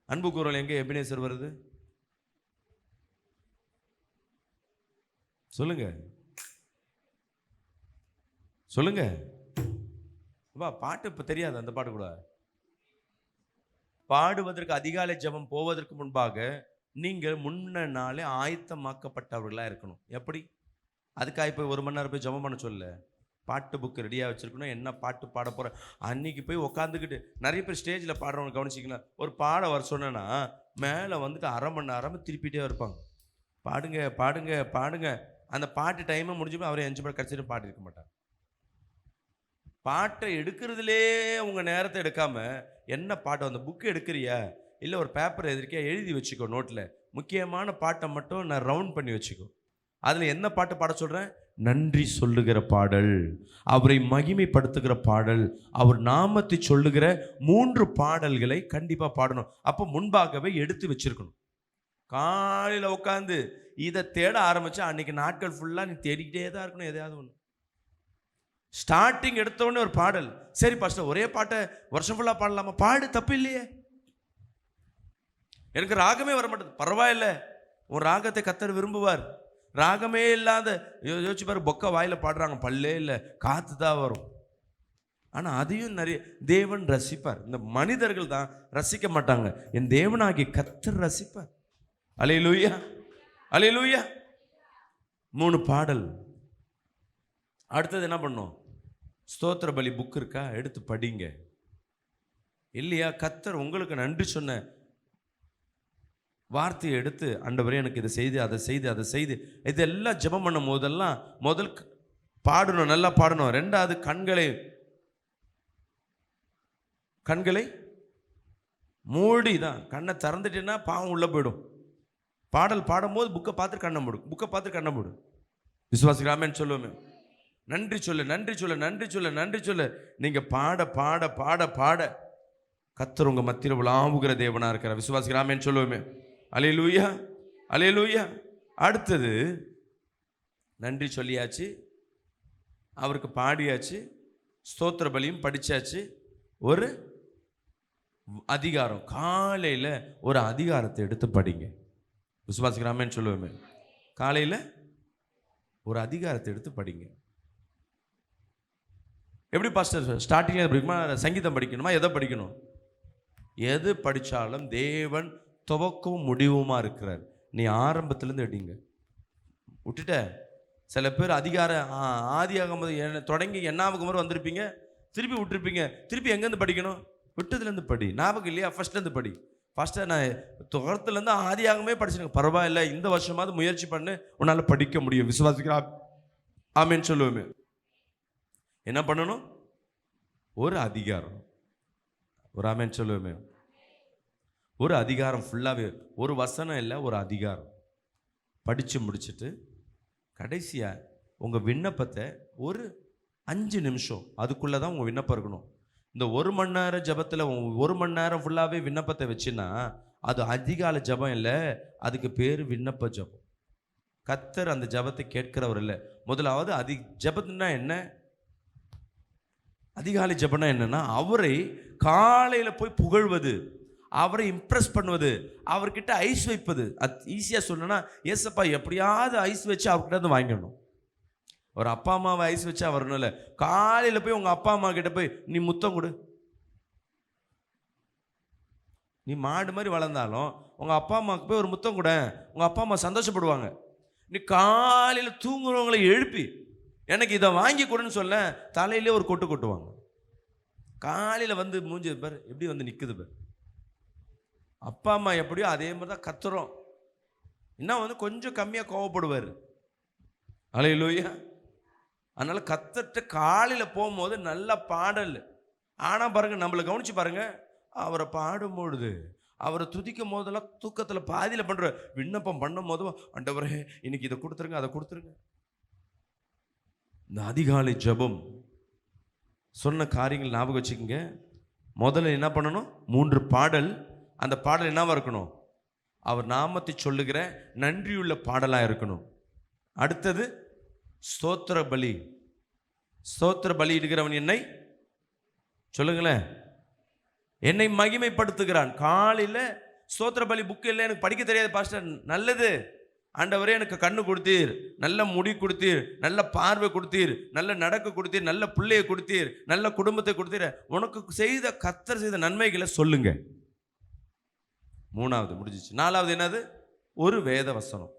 அன்பு கூறல் எங்கே எபினேசர் வருது? சொல்லுங்க சொல்லுங்க. பாட்டு இப்போ தெரியாது, அந்த பாட்டு கூட. பாடுவதற்கு அதிகாலை ஜெபம் போவதற்கு முன்பாக நீங்கள் முன்ன நாளே ஆயத்தமாக்கப்பட்டவர்களாக இருக்கணும். எப்படி? அதுக்காக போய் 1 மணி நேரம் போய் ஜெபம் பண்ண சொல்ல, பாட்டு புக்கு ரெடியாக வச்சுருக்கணும். என்ன பாட்டு பாட போகிறேன் அன்றைக்கி போய் உட்காந்துக்கிட்டு, நிறைய பேர் ஸ்டேஜில் பாடுறவங்க கவனிச்சிங்களா, ஒரு பாட வர சொன்னேன்னா மேலே வந்துட்டு 1/2 மணி நேரம் திருப்பிகிட்டே இருப்பாங்க. பாடுங்க பாடுங்க பாடுங்க. அந்த பாட்டு டைமை முடிஞ்சு போய் அவரை 5 மணி கடைசிட்டு பாட்டு இருக்க மாட்டாங்க. பாட்டை எடுக்கிறதுலே உங்கள் நேரத்தை எடுக்காமல், என்ன பாட்டு, அந்த புக்கு எடுக்கிறியா, இல்லை ஒரு பேப்பர் எதிர்க்கியா, எழுதி வச்சுக்கோ நோட்டில். முக்கியமான பாட்டை மட்டும் நான் ரவுண்ட் பண்ணி வச்சுக்கோ. அதில் என்ன பாட்டு பாட சொல்கிறேன்? நன்றி சொல்லுகிற பாடல், அவரை மகிமைப்படுத்துகிற பாடல், அவர் நாமத்தை சொல்லுகிற 3 பாடல்களை கண்டிப்பாக பாடணும். அப்போ முன்பாகவே எடுத்து வச்சிருக்கணும். காலையில் உட்காந்து இதை தேட ஆரம்பித்தா அன்றைக்கி நாட்கள் ஃபுல்லாக நீ தேடிக்கிட்டே தான் இருக்கணும் எதையாவது ஒன்று. ஸ்டார்டிங் எடுத்தோடனே ஒரு பாடல், சரி பாஸ்டர் ஒரே பாட்டை வருஷம் ஃபுல்லாக பாடலாமா? பாடு, தப்பு இல்லையே. எனக்கு ராகமே வர மாட்டேது, பரவாயில்ல, உன் ராகத்தை கர்த்தர் விரும்புவார். ராகமே இல்லாத யோசிச்சு பாரு, பொக்க வாயில் பாடுறாங்க, பல்லே இல்லை, காற்று தான் வரும். ஆனால் அதையும் நிறைய தேவன் ரசிப்பார். இந்த மனிதர்கள் தான் ரசிக்க மாட்டாங்க, என் தேவனாகிய கர்த்தர் ரசிப்பார். அல்லேலூயா அல்லேலூயா. 3 பாடல். அடுத்தது என்ன பண்ணோம்? ஸ்தோத்திர பலி புக் இருக்கா, எடுத்து படிங்க. இல்லையா, கர்த்தர் உங்களுக்கு நன்றி சொன்ன வார்த்தையை எடுத்து, ஆண்டவரே எனக்கு இதை செய்து அதை செய்து அதை செய்து, இதெல்லாம் ஜெபம் பண்ணும் போதெல்லாம் முதல் பாடணும், நல்லா பாடணும். ரெண்டாவது கண்களை மூடி தான், கண்ணை திறந்துட்டேன்னா பாவம் உள்ளே போயிடும். பாடல் பாடும்போது புக்கை பார்த்து கண்ணை மூடு, புக்கை பார்த்து கண்ணை மூடு. விசுவாசிக்கலாமேன்னு சொல்லுவோமே, நன்றி சொல்லு நன்றி சொல்லு நன்றி சொல்லு நன்றி சொல்லு. நீங்கள் பாட பாட பாட பாட கர்த்தர் உங்கள் மத்தியில் உலாவுகிற தேவனாக இருக்கிறார். விசுவாசிக்கலாமேன்னு சொல்லுவோமே. அல்லேலூயா அல்லேலூயா. அடுத்தது நன்றி சொல்லியாச்சு, அவருக்கு பாடியாச்சு, ஸ்தோத்திர பலியும் படித்தாச்சு. ஒரு அதிகாரம், காலையில் ஒரு அதிகாரத்தை எடுத்து படிங்க. விசுவாசிக்கலாமேன்னு சொல்லுவோமே. காலையில் ஒரு அதிகாரத்தை எடுத்து படிங்க. எப்படி பாஸ்டர் ஸ்டார்டிங்கில் படிக்குமா, சங்கீதம் படிக்கணுமா, எதை படிக்கணும்? எது படித்தாலும் தேவன் துவக்கவும் முடிவுமா இருக்கிறார். நீ ஆரம்பத்துலேருந்து எடுங்க. விட்டுட்ட சில பேர் ஆதியாகமம் தொடங்கி என்னாவுக்கு முறை வந்திருப்பீங்க, திருப்பி விட்டுருப்பீங்க. திருப்பி எங்கேருந்து படிக்கணும்? விட்டதுலேருந்து படி. ஞாபகம் இல்லையா? ஃபர்ஸ்ட்லேருந்து படி. பாஸ்டர் நான் தொடக்கத்துலேருந்து ஆதியாகமே படிச்சிருக்கேன். பரவாயில்ல, இந்த வருஷமாவது முயற்சி பண்ணு, உன்னால் படிக்க முடியும். விசுவாசிக்கிறா ஆமேன்னு சொல்லுவோமே. என்ன பண்ணணும்? ஒரு அதிகாரம், ஒரு ஆமேன்னு சொல்லுவோமே, ஒரு அதிகாரம் ஃபுல்லாகவே, ஒரு வசனம் இல்லை, ஒரு அதிகாரம் படித்து முடிச்சுட்டு கடைசியாக உங்கள் விண்ணப்பத்தை ஒரு 5 நிமிஷம் அதுக்குள்ளே தான் உங்கள் விண்ணப்பம் இருக்கணும். இந்த 1 மணி நேரம் ஜபத்தில் 1 மணி நேரம் ஃபுல்லாகவே விண்ணப்பத்தை வச்சுன்னா அது அதிகாலை ஜபம் இல்லை, அதுக்கு பேர் விண்ணப்ப ஜபம். கர்த்தர் அந்த ஜபத்தை கேட்கிறவர் இல்லை. முதலாவது ஜபத்துனா என்ன? அதிகாலை ஜபம்னா என்னன்னா, அவரை காலையில் போய் புகழ்வது, அவரை இம்ப்ரெஸ் பண்ணுவது, அவர்கிட்ட ஐஸ் வைப்பது. அது ஈஸியாக சொல்லணும்னா, ஏசப்பா எப்படியாவது ஐஸ் வச்சு அவர்கிட்ட இருந்து வாங்கிடணும். ஒரு அப்பா அம்மாவை ஐஸ் வச்சா வரணும் இல்லை, காலையில் போய் உங்கள் அப்பா அம்மா கிட்ட போய் நீ முத்தம் கொடு. நீ மாடு மாதிரி வளர்ந்தாலும் உங்கள் அப்பா அம்மாவுக்கு போய் ஒரு முத்தம் கொடு, உங்கள் அப்பா அம்மா சந்தோஷப்படுவாங்க. நீ காலையில் தூங்குறவங்களை எழுப்பி எனக்கு இதை வாங்கி கொடுன்னு சொல்ல, தலையிலே ஒரு கொட்டு கொட்டுவாங்க. காலையில் வந்து மூஞ்சி பார் எப்படி வந்து நிற்குது பார். அப்பா அம்மா எப்படியோ அதே மாதிரி தான் கத்துறோம். இன்னும் வந்து கொஞ்சம் கம்மியாக கோவப்படுவார். அல்லேலூயா. அதனால் கத்தட்ட காலையில் போகும்போது நல்ல பாடல். ஆனால் பாருங்கள், நம்மளை கவனித்து பாருங்கள், அவரை பாடும்பொழுது, அவரை துதிக்கும் போதெல்லாம் தூக்கத்தில் பாதியில் பண்ணுற விண்ணப்பம் பண்ணும் போதும், ஆண்டவரே இன்னைக்கு இதை கொடுத்துருங்க, அதை கொடுத்துருங்க. இந்த அதிகாலை ஜெபம் சொன்ன காரியங்கள் ஞாபகம் வச்சுக்கோங்க. முதல்ல என்ன பண்ணணும்? 3 பாடல். அந்த பாடல் என்னவா இருக்கணும்? அவர் நாமத்தை சொல்லுகிற நன்றியுள்ள பாடலாக இருக்கணும். அடுத்தது ஸ்தோத்திர பலி. ஸ்தோத்திர பலி இடுகிறவன் என்னை சொல்லுங்களேன், என்னை மகிமைப்படுத்துகிறான். காலையில் ஸ்தோத்திர பலி புக்கு இல்லை, எனக்கு படிக்க தெரியாது பாஸ்டர். நல்லது, ஆண்டவரே எனக்கு கண்ணு கொடுத்தீர், நல்ல முடி கொடுத்தீர், நல்ல பார்வை கொடுத்தீர், நல்ல நடக்க கொடுத்தீர், நல்ல பிள்ளையை கொடுத்தீர், நல்ல குடும்பத்தை கொடுத்தீர். உனக்கு செய்த கர்த்தர் செய்த நன்மைகளை சொல்லுங்க. 3வது முடிஞ்சிச்சு. 4வது என்னது? ஒரு வேத வசனம்.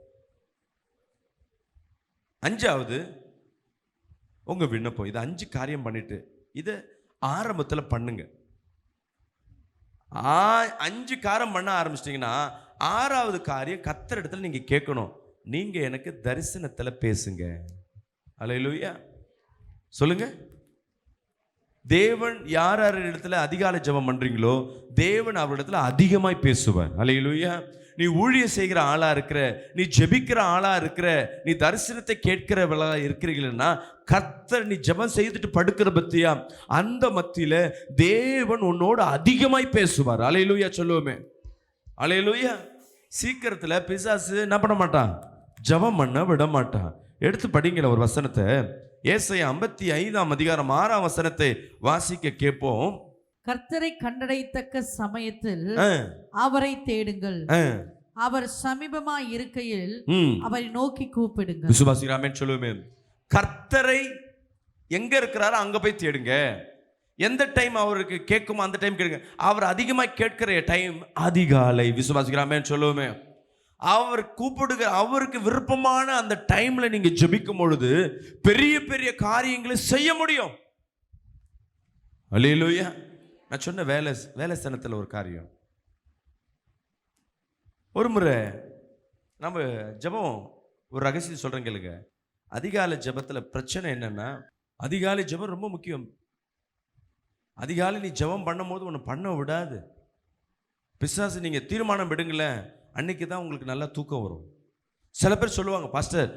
5வது உங்க விண்ணப்பம். இது 5 காரியம் பண்ணிட்டு இதை ஆரம்பத்தில் பண்ணுங்க. 5 காரியம் பண்ண ஆரம்பிச்சிட்டிங்கன்னா 6வது காரியம் கர்த்தர் இடத்துல நீங்க கேட்கணும், நீங்க எனக்கு தரிசனத்துல பேசுங்க. அல்லேலூயா சொல்லுங்க. தேவன் யார் யார் இடத்துல அதிகாலை ஜெபம் பண்றீங்களோ தேவன் அவரிடத்துல அதிகமாய் பேசுவார். அல்லேலூயா. நீ ஊழியம் செய்கிற ஆளா இருக்கிற, நீ ஜெபிக்கிற ஆளா இருக்கிற, நீ தரிசனத்தை கேட்கிறவளா இருக்கிறீங்கன்னா கர்த்தர் நீ ஜெபம் செய்துட்டு படுக்கிற பத்தியா அந்த மத்தியில தேவன் உன்னோடு அதிகமாய் பேசுவார். அல்லேலூயா சொல்லுவோமே. அல்லேலூயா. சீக்கிரத்துல பிசாசு என்ன பண்ண மாட்டான்? ஜெபம் பண்ண விட மாட்டான். எடுத்து படிங்கள ஒரு வசனத்தை. ஏசாயா 55ஆம் அதிகாரம் 6ஆம் வசனத்தை வாசிக்க கேட்போம். கர்த்தரை கண்டடையத்தக்க சமயத்தில் அவரை தேடுங்கள், அவர் சமீபமாய் இருக்கையில் அவரை நோக்கி கூப்பிடுங்கள். விசுவாசிக்கிறாமே சொல்லுவோமே. கர்த்தரை எங்க இருக்கிறாரோ அங்க போய் தேடுங்க. எந்த டைம் அவருக்கு கேட்குமோ அந்த டைம் கேளுங்க. அவர் அதிகமாக கேட்கிற டைம் அதிகாலை. விசுவாசிக்கிறாமே சொல்லுவோமே. அவர் கூப்பிடுகிற அவருக்கு விருப்பமான அந்த டைம்ல நீங்க ஜெபிக்கும் பொழுது பெரிய பெரிய காரியங்களை செய்ய முடியும். அல்லேலூயா. நான் சொன்ன வேலை ஸ்தானத்தில் ஒரு காரியம். ஒரு முறை நம்ம ஜெபம் ஒரு ரகசியம் சொல்றேன் கேளுங்க. அதிகாலை ஜெபத்தில் பிரச்சனை என்னன்னா, அதிகாலை ஜெபம் ரொம்ப முக்கியம். அதிகாலை நீ ஜெபம் பண்ணும் போது ஒன்று பண்ண விடாது பிசாசு. நீங்கள் தீர்மானம் விடுங்களேன், அன்னைக்கு தான் உங்களுக்கு நல்லா தூக்கம் வரும். சில பேர் சொல்லுவாங்க, பாஸ்டர்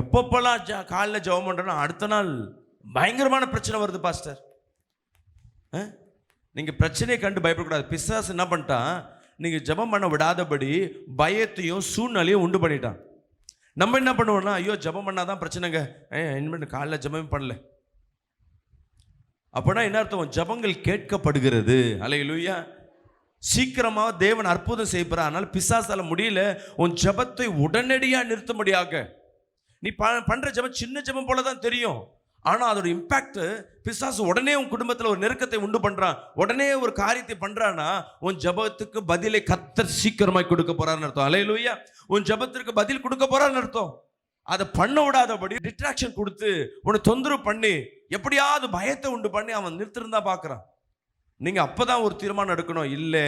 எப்பப்பெல்லாம் காலையில் ஜெபம் பண்ணுறேன்னா அடுத்த நாள் பயங்கரமான பிரச்சனை வருது பாஸ்டர். நீங்கள் பிரச்சனையை கண்டு பயப்படக்கூடாது. பிசாசு என்ன பண்ணிட்டான், நீங்கள் ஜெபம் பண்ண விடாதபடி பயத்தையும் சூழ்நிலையும் உண்டு பண்ணிட்டான். நம்ம என்ன பண்ணுவோம்னா, ஐயோ ஜெபம் பண்ணாதான் பிரச்சனைங்க, இனிமேல் காலைல ஜெபமே பண்ணல. அப்படின்னா என்ன அர்த்தம்? ஜெபங்கள் கேட்கப்படுகிறது. அல்லேலூயா. சீக்கிரமாக தேவன் அற்புதம் செய்யப்படுற. ஆனால் பிசாசால முடியல உன் ஜெபத்தை உடனடியாக நிறுத்தும்படியாக. நீ பண்ற ஜெபம் சின்ன ஜெபம் போல தான் தெரியும், ஆனால் அதோட இம்பாக்ட் பிசாசு உடனே உன் குடும்பத்தில் ஒரு நெருக்கத்தை உண்டு பண்றான், உடனே ஒரு காரியத்தை பண்றான்னா உன் ஜெபத்துக்கு பதிலை கர்த்தர் சீக்கிரமாய் கொடுக்க போறான்னு அர்த்தம். அல்லேலூயா. உன் ஜெபத்திற்கு பதில் கொடுக்க போறான்னு அர்த்தம். அதை பண்ண விடாதபடி டிஸ்ட்ராக்ஷன் கொடுத்து உன்னை தொந்தரவு பண்ணி எப்படியாவது பயத்தை உண்டு பண்ணி அவன் நிறுத்திருந்தா பார்க்குறான். நீங்க அப்பதான் ஒரு தீர்மானம் எடுக்கணும், இல்லை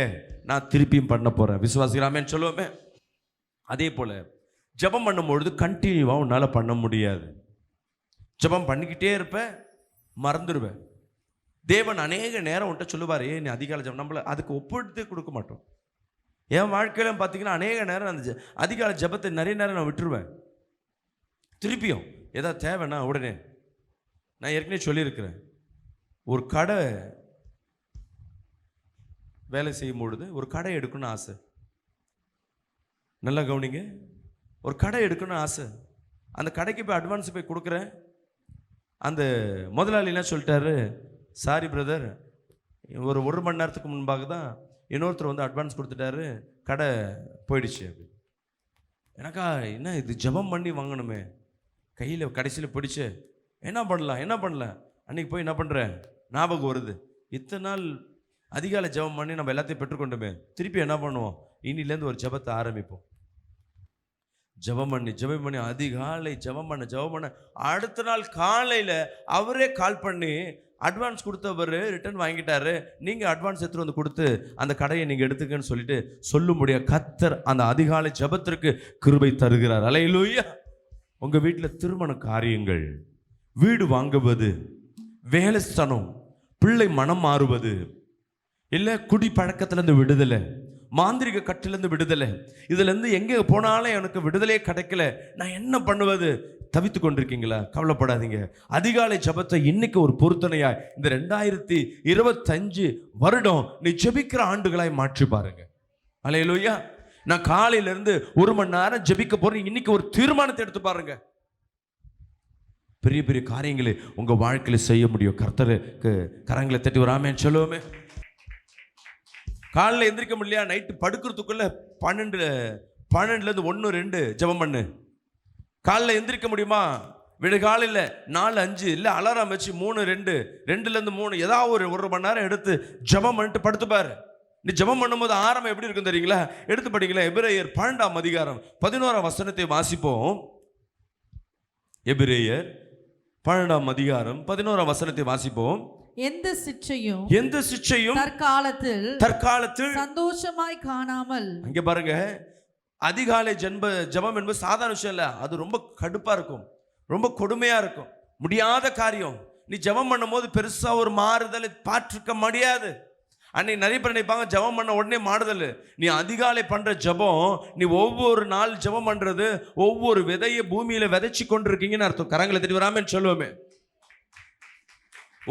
நான் திருப்பியும் பண்ண போறேன். விசுவாசிக்கிறாமேன்னு சொல்லுவோமே. அதே போல ஜெபம் பண்ணும்பொழுது கண்டினியூவா உன்னால பண்ண முடியாது. ஜெபம் பண்ணிக்கிட்டே இருப்பேன், மறந்துடுவேன். தேவன் அநேக நேரம் உன்ட்ட சொல்லுவார், நீ அதிகாலை ஜெபம், நம்மள அதுக்கு ஒப்பிட்டு கொடுக்க மாட்டோம். என் வாழ்க்கையில பார்த்தீங்கன்னா அநேக நேரம் அந்த அதிகாலை ஜெபத்தை நிறைய நேரம் நான் விட்டுருவேன். திருப்பியும் ஏதாவது தேவைன்னா உடனே, நான் ஏற்கனவே சொல்லியிருக்கிறேன், ஒரு கடை வேலை செய்யும் பொழுது ஒரு கடை எடுக்கணும்னு ஆசை. நல்லா கவனிங்க, ஒரு கடை எடுக்கணும்னு ஆசை. அந்த கடைக்கு போய் அட்வான்ஸ் போய் கொடுக்குறேன். அந்த முதலாளி என்ன சொல்லிட்டாரு, சாரி பிரதர், ஒரு மணி நேரத்துக்கு முன்பாக தான் இன்னொருத்தர் வந்து அட்வான்ஸ் கொடுத்துட்டாரு, கடை போயிடுச்சு அப்படி. எனக்கா என்ன இது, ஜெபம் பண்ணி வாங்கணுமே, கையில் கடைசியில் பிடிச்சு என்ன பண்ணலாம். அன்றைக்கி போய் என்ன பண்ணுறேன், ஞாபகம் வருது, இத்தனை நாள் அதிகாலை ஜெபம் பண்ணி நம்ம எல்லாத்தையும் பெற்றுக்கொண்டுமே, திருப்பி என்ன பண்ணுவோம், இனிலேருந்து ஒரு ஜெபத்தை ஆரம்பிப்போம். ஜெபம் பண்ணி அதிகாலை ஜெபம் பண்ண அடுத்த நாள் காலையில் அவரே கால் பண்ணி அட்வான்ஸ் கொடுத்தவர் ரிட்டர்ன் வாங்கிட்டாரு, நீங்கள் அட்வான்ஸ் எடுத்துகிட்டு வந்து கொடுத்து அந்த கடையை நீங்கள் எடுத்துக்கன்னு சொல்லிட்டு சொல்லும்படியா கர்த்தர் அந்த அதிகாலை ஜெபத்திற்கு கிருபை தருகிறார். அல்லேலூயா. உங்கள் வீட்டில் திருமண காரியங்கள், வீடு வாங்குவது, வேலை ஸ்தானம், பிள்ளை மனம் மாறுவது, இல்லை குடி பழக்கத்திலேருந்து விடுதலை, மாந்திரிக கட்டிலேருந்து விடுதலை, இதுலேருந்து எங்கே போனாலும் எனக்கு விடுதலையே கிடைக்கல, நான் என்ன பண்ணுவது, தவித்து கொண்டிருக்கீங்களா? கவலைப்படாதீங்க. அதிகாலை ஜெபத்தை இன்னைக்கு ஒரு பொருத்தனையா இந்த 2025 வருடம் நீ ஜெபிக்கிற ஆண்டுகளாய் மாற்றி பாருங்க. அல்லேலூயா. நான் காலையிலிருந்து 1 மணி நேரம் ஜெபிக்க போறேன், இன்னைக்கு ஒரு தீர்மானத்தை எடுத்து பாருங்க. பெரிய பெரிய காரியங்களை உங்க வாழ்க்கையில செய்ய முடியும். கர்த்தருக்கு கரங்களை தட்டி ஒரு ஆமென் சொல்லுவோமே. காலையில் எந்திரிக்க முடியலையா, நைட்டு படுக்கிறதுக்குள்ள 12லேருந்து 1 2 ஜெபம் பண்ணு. காலையில் எந்திரிக்க முடியுமா, விடுகாலையில் 4 5 இல்லை அலாரம் வச்சு 3 2 2லேருந்து 3 ஏதாவது ஒரு மணி நேரம் எடுத்து ஜெபம் பண்ணிட்டு படுத்துப்பாரு. நீ ஜெபம் பண்ணும்போது ஆரம்பம் எப்படி இருக்கும் தெரியுங்களா? எடுத்து படிங்களா, எபிரேயர் 12ஆம் அதிகாரம் 11ஆம் வசனத்தை வாசிப்போம். எபிரேயர் 12ஆம் அதிகாரம் 11ஆம் வசனத்தை வாசிப்போம். எந்த சிற்சையும் தற்காலத்தில் சந்தோஷமாய் காணாமல். அங்க பாருங்க, அதிகாலை ஜெபம் என்பது சாதாரண விஷயம் இல்ல, அது ரொம்ப கடுப்பா இருக்கும், ரொம்ப கொடுமையா இருக்கும், முடியாத காரியம். நீ ஜெபம் பண்ணும் போது பெருசா ஒரு மாறுதலை பார்த்துக்க முடியாது. அன்னைக்கு நிறைய பேர் நினைப்பாங்க ஜெபம் பண்ண உடனே மாறுதல். நீ அதிகாலை பண்ற ஜெபம், நீ ஒவ்வொரு நாள் ஜெபம் பண்றது ஒவ்வொரு விதையை பூமியில விதைச்சு கொண்டிருக்கீங்கன்னு அர்த்தம். கரங்களை தட்டி வராமன்னு சொல்லுவோமே.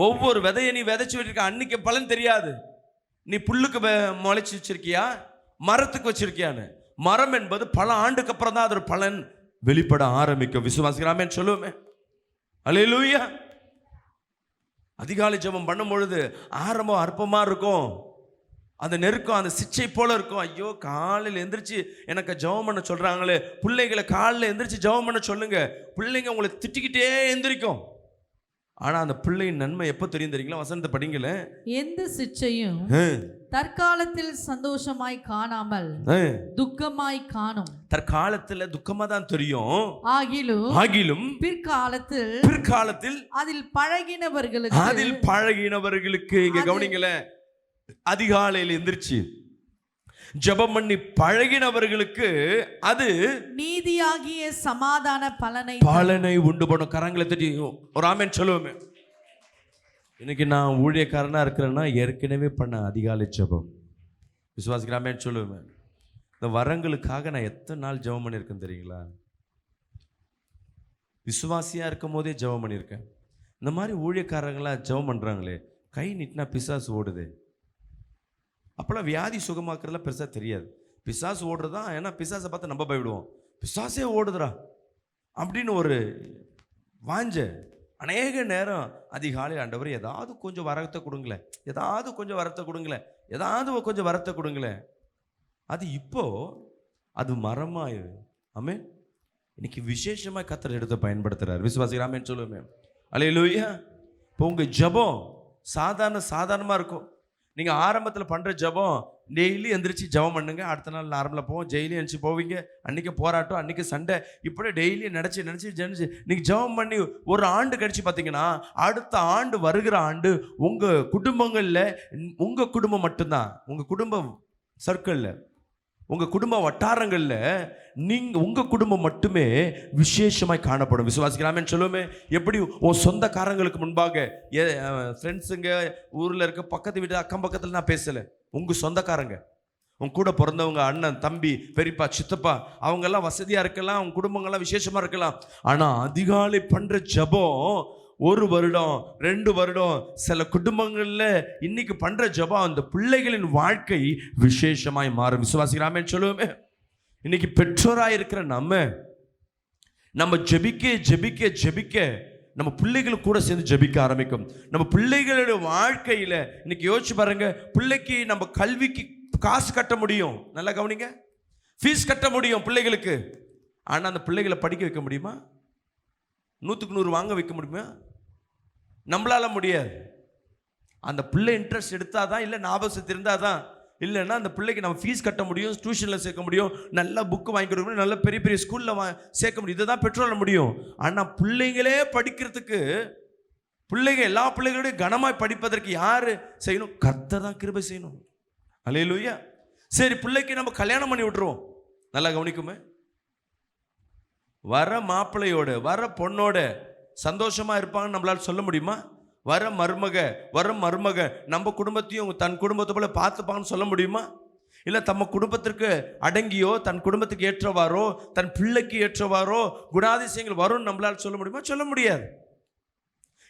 ஒவ்வொரு விதையை நீ விதைச்சு வச்சிருக்க, அன்னைக்கு பலன் தெரியாது. நீ புல்லுக்கு முளைச்சி வச்சிருக்கியா, மரத்துக்கு வச்சிருக்கியான்னு. மரம் என்பது பல ஆண்டுக்கு அப்புறம் தான் அதோட பலன் வெளிப்பட ஆரம்பிக்கும். விசுவாசிக்கிறாமேன்னு சொல்லுவோமே. அல்லேலூயா. அதிகாலை ஜெபம் பண்ணும் பொழுது ஆரம்பம் அற்பமா இருக்கும், அந்த நெருக்கம் அந்த சிச்சை போல இருக்கும். ஐயோ, காலையில் எந்திரிச்சு எனக்கு ஜெபம் பண்ண சொல்றாங்களே. பிள்ளைகளை காலையில் எந்திரிச்சு ஜெபம் பண்ண சொல்லுங்க. பிள்ளைங்க உங்களை திட்டிக்கிட்டே எந்திரிக்கும். ஆனா அந்த பிள்ளையின் நன்மை எப்போ தெரியும் தெரியுங்களா? வசனத்தை படிங்கல. எந்த சிச்சையும் தற்காலத்தில் சந்தோஷமாய் காணாமல் துக்கமாய் காணும். தற்காலத்தில் துக்கமா தான் தெரியும், ஆகிலும் பிற்காலத்தில் அதில் பழகினவர்களுக்கு இங்க கவனிங்கள, அதிகாலையில் எந்திரிச்சு ஜெபம் பண்ணி பழகினவர்களுக்கு அது நீதியாகிய சமாதான பலனை உண்டு பண்ணும். கரங்களை தட்டி ஒரு ஆமென் சொல்லுவோமே. இன்னைக்கு நான் ஊழியக்காரனா இருக்கிறேன்னா ஏற்கனவே பண்ண அதிகாலை ஜெபம். விசுவாசிக்கிற ஆமென் சொல்லுவேன். இந்த வரங்களுக்காக நான் எத்தனை நாள் ஜெபம் பண்ணியிருக்கேன் தெரியுங்களா? விசுவாசியா இருக்கும் போதே ஜெபம் பண்ணியிருக்கேன். இந்த மாதிரி ஊழியக்காரங்களா ஜெபம் பண்றாங்களே, கை நீட்டினா பிசாசு ஓடுது. அப்போல்லாம் வியாதி சுகமாக்குறதுலாம் பெருசாக தெரியாது. பிசாசு ஓடுறதா, ஏன்னா பிசாசை பார்த்து நம்ம போய்விடுவோம். பிசாசே ஓடுதுரா அப்படின்னு ஒரு வாஞ்ச. அநேக நேரம் அதிகாலை ஆண்டவர் ஏதாவது கொஞ்சம் வரத்தை கொடுங்களேன், ஏதாவது கொஞ்சம் வரத்தை கொடுங்களேன். அது இப்போ அது மரமாயிரு. ஆமே, இன்னைக்கு விசேஷமாக கர்த்தர் எடுத்து பயன்படுத்துறாரு. விசுவாசிகள் ஆமென் சொல்லுமே. அல்லேலூயா. இப்போ உங்கள் ஜெபம் சாதாரணமாக இருக்கும். நீங்கள் ஆரம்பத்தில் பண்ணுற ஜெபம் டெய்லி எந்திரிச்சு ஜெபம் பண்ணுங்க. அடுத்த நாள் நார்மலாக போவோம். டெய்லி எந்திரிச்சு போவீங்க. அன்றைக்கி போராட்டம், அன்றைக்கி சண்டை, இப்படி டெய்லி நினச்சி நீங்கள் ஜெபம் பண்ணி ஒரு ஆண்டு கழிச்சு பார்த்தீங்கன்னா, அடுத்த ஆண்டு வருகிற ஆண்டு உங்கள் குடும்பங்களில் உங்கள் குடும்பம் மட்டும்தான், உங்கள் குடும்ப சர்க்கிளில், உங்கள் குடும்ப வட்டாரங்களில் உங்கள் குடும்பம் மட்டுமே விசேஷமாய் காணப்படும். விசுவாசிக்கலாமேன்னு சொல்லுவோமே. எப்படி உன் சொந்தக்காரங்களுக்கு முன்பாக, ஃப்ரெண்ட்ஸுங்க, ஊரில் இருக்க பக்கத்து வீட்டு அக்கம் பக்கத்தில் நான் பேசலை, உங்கள் சொந்தக்காரங்க, உன் கூட பிறந்தவங்க, அண்ணன், தம்பி, பெரியப்பா, சித்தப்பா, அவங்கெல்லாம் வசதியாக இருக்கலாம், அவங்க குடும்பங்கள்லாம் விசேஷமாக இருக்கலாம். ஆனால் அதிகாலை பண்ணுற ஜெபம் 1 வருடம் 2 வருடம் சில குடும்பங்களில் இன்னைக்கு பண்ற ஜெபம் அந்த பிள்ளைகளின் வாழ்க்கை விசேஷமாய் மாறும். விசுவாசிக்கலாமேன்னு சொல்லுவோமே. இன்னைக்கு பெற்றோராக இருக்கிற நம்ம ஜெபிக்க நம்ம பிள்ளைகள் கூட சேர்ந்து ஜெபிக்க ஆரம்பிக்கும். நம்ம பிள்ளைகளுடைய வாழ்க்கையில் இன்னைக்கு யோசிச்சு பாருங்க. பிள்ளைக்கு நம்ம கல்விக்கு காசு கட்ட முடியும், நல்லா கவனிங்க, ஃபீஸ் கட்ட முடியும் பிள்ளைகளுக்கு. ஆனால் அந்த பிள்ளைகளை படிக்க வைக்க முடியுமா? 100க்கு 100 வாங்க வைக்க முடியுமா? நம்மளால முடியாது. அந்த பிள்ளை இன்ட்ரெஸ்ட் எடுத்தாதான், இல்லை ஞாபகத்தை இருந்தாதான், இல்லைன்னா அந்த பிள்ளைக்கு நம்ம ஃபீஸ் கட்ட முடியும், டியூஷனில் சேர்க்க முடியும், நல்ல புக்கு வாங்கி கொடுக்க முடியும், நல்ல பெரிய பெரிய ஸ்கூலில் சேர்க்க முடியும். இதை தான் பெற்றோரால் முடியும். ஆனால் பிள்ளைங்களே படிக்கிறதுக்கு, எல்லா பிள்ளைகளோடையும் கனமாய் படிப்பதற்கு யார் செய்யணும்? கர்த்தர் தான் கிருபை செய்யணும். அல்லேலூயா. சரி, பிள்ளைக்கு நம்ம கல்யாணம் பண்ணி விட்டுருவோம். நல்லா கவனிக்குமே. வர மாப்பிள்ளையோட, வர பொண்ணோட சந்தோஷமா இருப்பாங்கன்னு நம்மளால சொல்ல முடியுமா? வர மருமக நம்ம குடும்பத்தையும் தன் குடும்பத்தை போல பார்த்துப்பாங்கன்னு சொல்ல முடியுமா? இல்லை தம்ம குடும்பத்திற்கு அடங்கியோ, தன் குடும்பத்துக்கு ஏற்றவாரோ, தன் பிள்ளைக்கு ஏற்றவாரோ குணாதிசயங்கள் வரும்னு நம்மளால சொல்ல முடியுமா? சொல்ல முடியாது.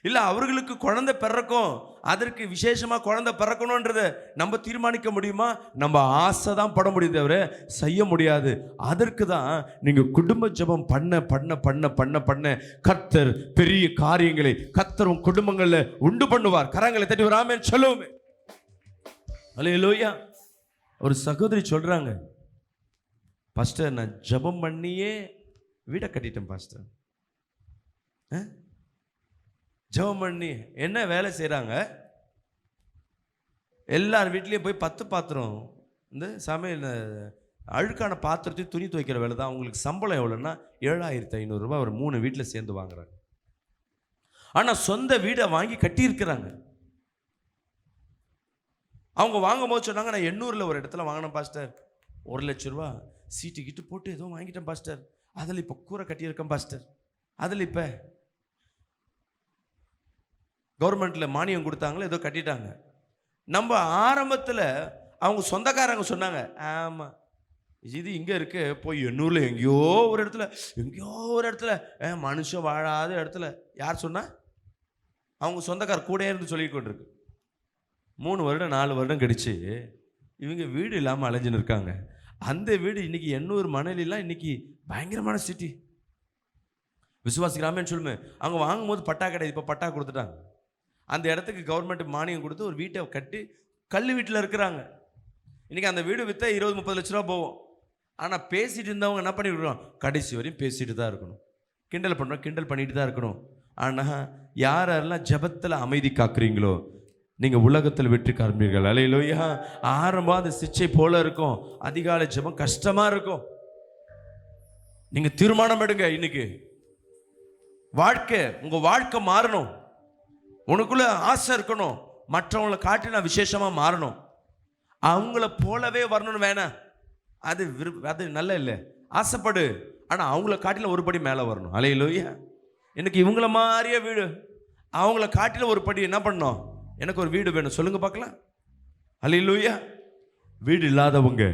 இல்லை அவர்களுக்கு குழந்தை பிறக்கும், அதற்கு விசேஷமாக குழந்தை பிறக்கணுன்றதை நம்ம தீர்மானிக்க முடியுமா? நம்ம ஆசை தான் பட முடியுது, தவிர செய்ய முடியாது. அதற்கு தான் நீங்கள் குடும்ப ஜெபம் பண்ண கர்த்தர் பெரிய காரியங்களை கர்த்தரும் குடும்பங்களில் உண்டு பண்ணுவார். கரங்களை தட்டி வராமேன்னு சொல்லுவோமே. அல்லேலூயா. ஒரு சகோதரி சொல்றாங்க, பாஸ்டர் நான் ஜெபம் பண்ணியே வீடை கட்டிட்டேன் பாஸ்டர். ஜெபம் பண்ணி என்ன வேலை செய்கிறாங்க? எல்லார் வீட்லேயும் போய் 10 பாத்திரம், இந்த சமையல் அழுக்கான பாத்திரத்தையும் துணி துவைக்கிற வேலை தான். அவங்களுக்கு சம்பளம் எவ்வளோன்னா 7500 ரூபாய் ஒரு 3 வீட்டில் சேர்ந்து வாங்குறாங்க. ஆனால் சொந்த வீடை வாங்கி கட்டியிருக்கிறாங்க. அவங்க வாங்கும் போது சொன்னாங்க, நான் 800ல் ஒரு இடத்துல வாங்கினேன் பாஸ்டர், 1 லட்ச ரூபா சீட்டு கிட்டு போட்டு ஏதோ வாங்கிட்டேன் பாஸ்டர், அதில் இப்போ கூரை கட்டியிருக்கேன் பாஸ்டர், அதில் இப்போ கவர்மெண்ட்டில் மானியம் கொடுத்தாங்களோ ஏதோ கட்டிட்டாங்க. நம்ம ஆரம்பத்தில் அவங்க சொந்தக்காரங்க சொன்னாங்க, ஆமாம் இது இங்கே இருக்கு, போய் 800ல் எங்கேயோ ஒரு இடத்துல மனுஷன் வாழாத இடத்துல. யார் சொன்னா? அவங்க சொந்தக்கார கூட இருந்து சொல்லி கொண்டிருக்கு. 3 வருடம் 4 வருடம் கழிச்சு இவங்க வீடு இல்லாமல் அலைஞ்சுன்னு இருக்காங்க. அந்த வீடு இன்னைக்கு 800 மணலாம் இன்னைக்கு பயங்கரமான சிட்டி. விசுவாசிக்கலாமேன்னு சொல்லுமே. அவங்க வாங்கும் போது பட்டா கிடையாது, இப்போ பட்டா கொடுத்துட்டாங்க. அந்த இடத்துக்கு கவர்மெண்ட் மானியம் கொடுத்து ஒரு வீட்டை கட்டி கல் வீட்டில் இருக்கிறாங்க. இன்றைக்கி அந்த வீடு விற்றா 20-30 லட்ச ரூபா போகும். ஆனால் பேசிட்டு இருந்தவங்க என்ன பண்ணிவிடுறோம்? கடைசி வரையும் பேசிட்டு தான் இருக்கணும், கிண்டல் பண்ணிட்டு தான் இருக்கணும். ஆனால் யாரெல்லாம் ஜெபத்தில் அமைதி காக்குறீங்களோ நீங்கள் உலகத்தில் வெற்றி காண்பீர்கள். அல்லேலூயா. ஆரம்பம் அது சிச்சை போல இருக்கும், அதிகாலை ஜெபம் கஷ்டமாக இருக்கும். நீங்கள் தீர்மானம் எடுங்க. இன்னைக்கு உங்கள் வாழ்க்கை மாறணும். உனக்குள்ள ஆசை இருக்கணும், மற்றவங்களை காட்டி நான் விசேஷமாக மாறணும், அவங்கள போலவே வரணும்னு வேணாம். அது நல்ல இல்லை. ஆசைப்படு, ஆனால் அவங்கள காட்டில ஒரு படி மேலே வரணும். அல்லேலூயா. எனக்கு இவங்கள மாதிரியே வீடு, அவங்கள காட்டில ஒரு படி என்ன பண்ணணும்? எனக்கு ஒரு வீடு வேணும். சொல்லுங்க பார்க்கலாம். அல்லேலூயா. வீடு இல்லாதவங்க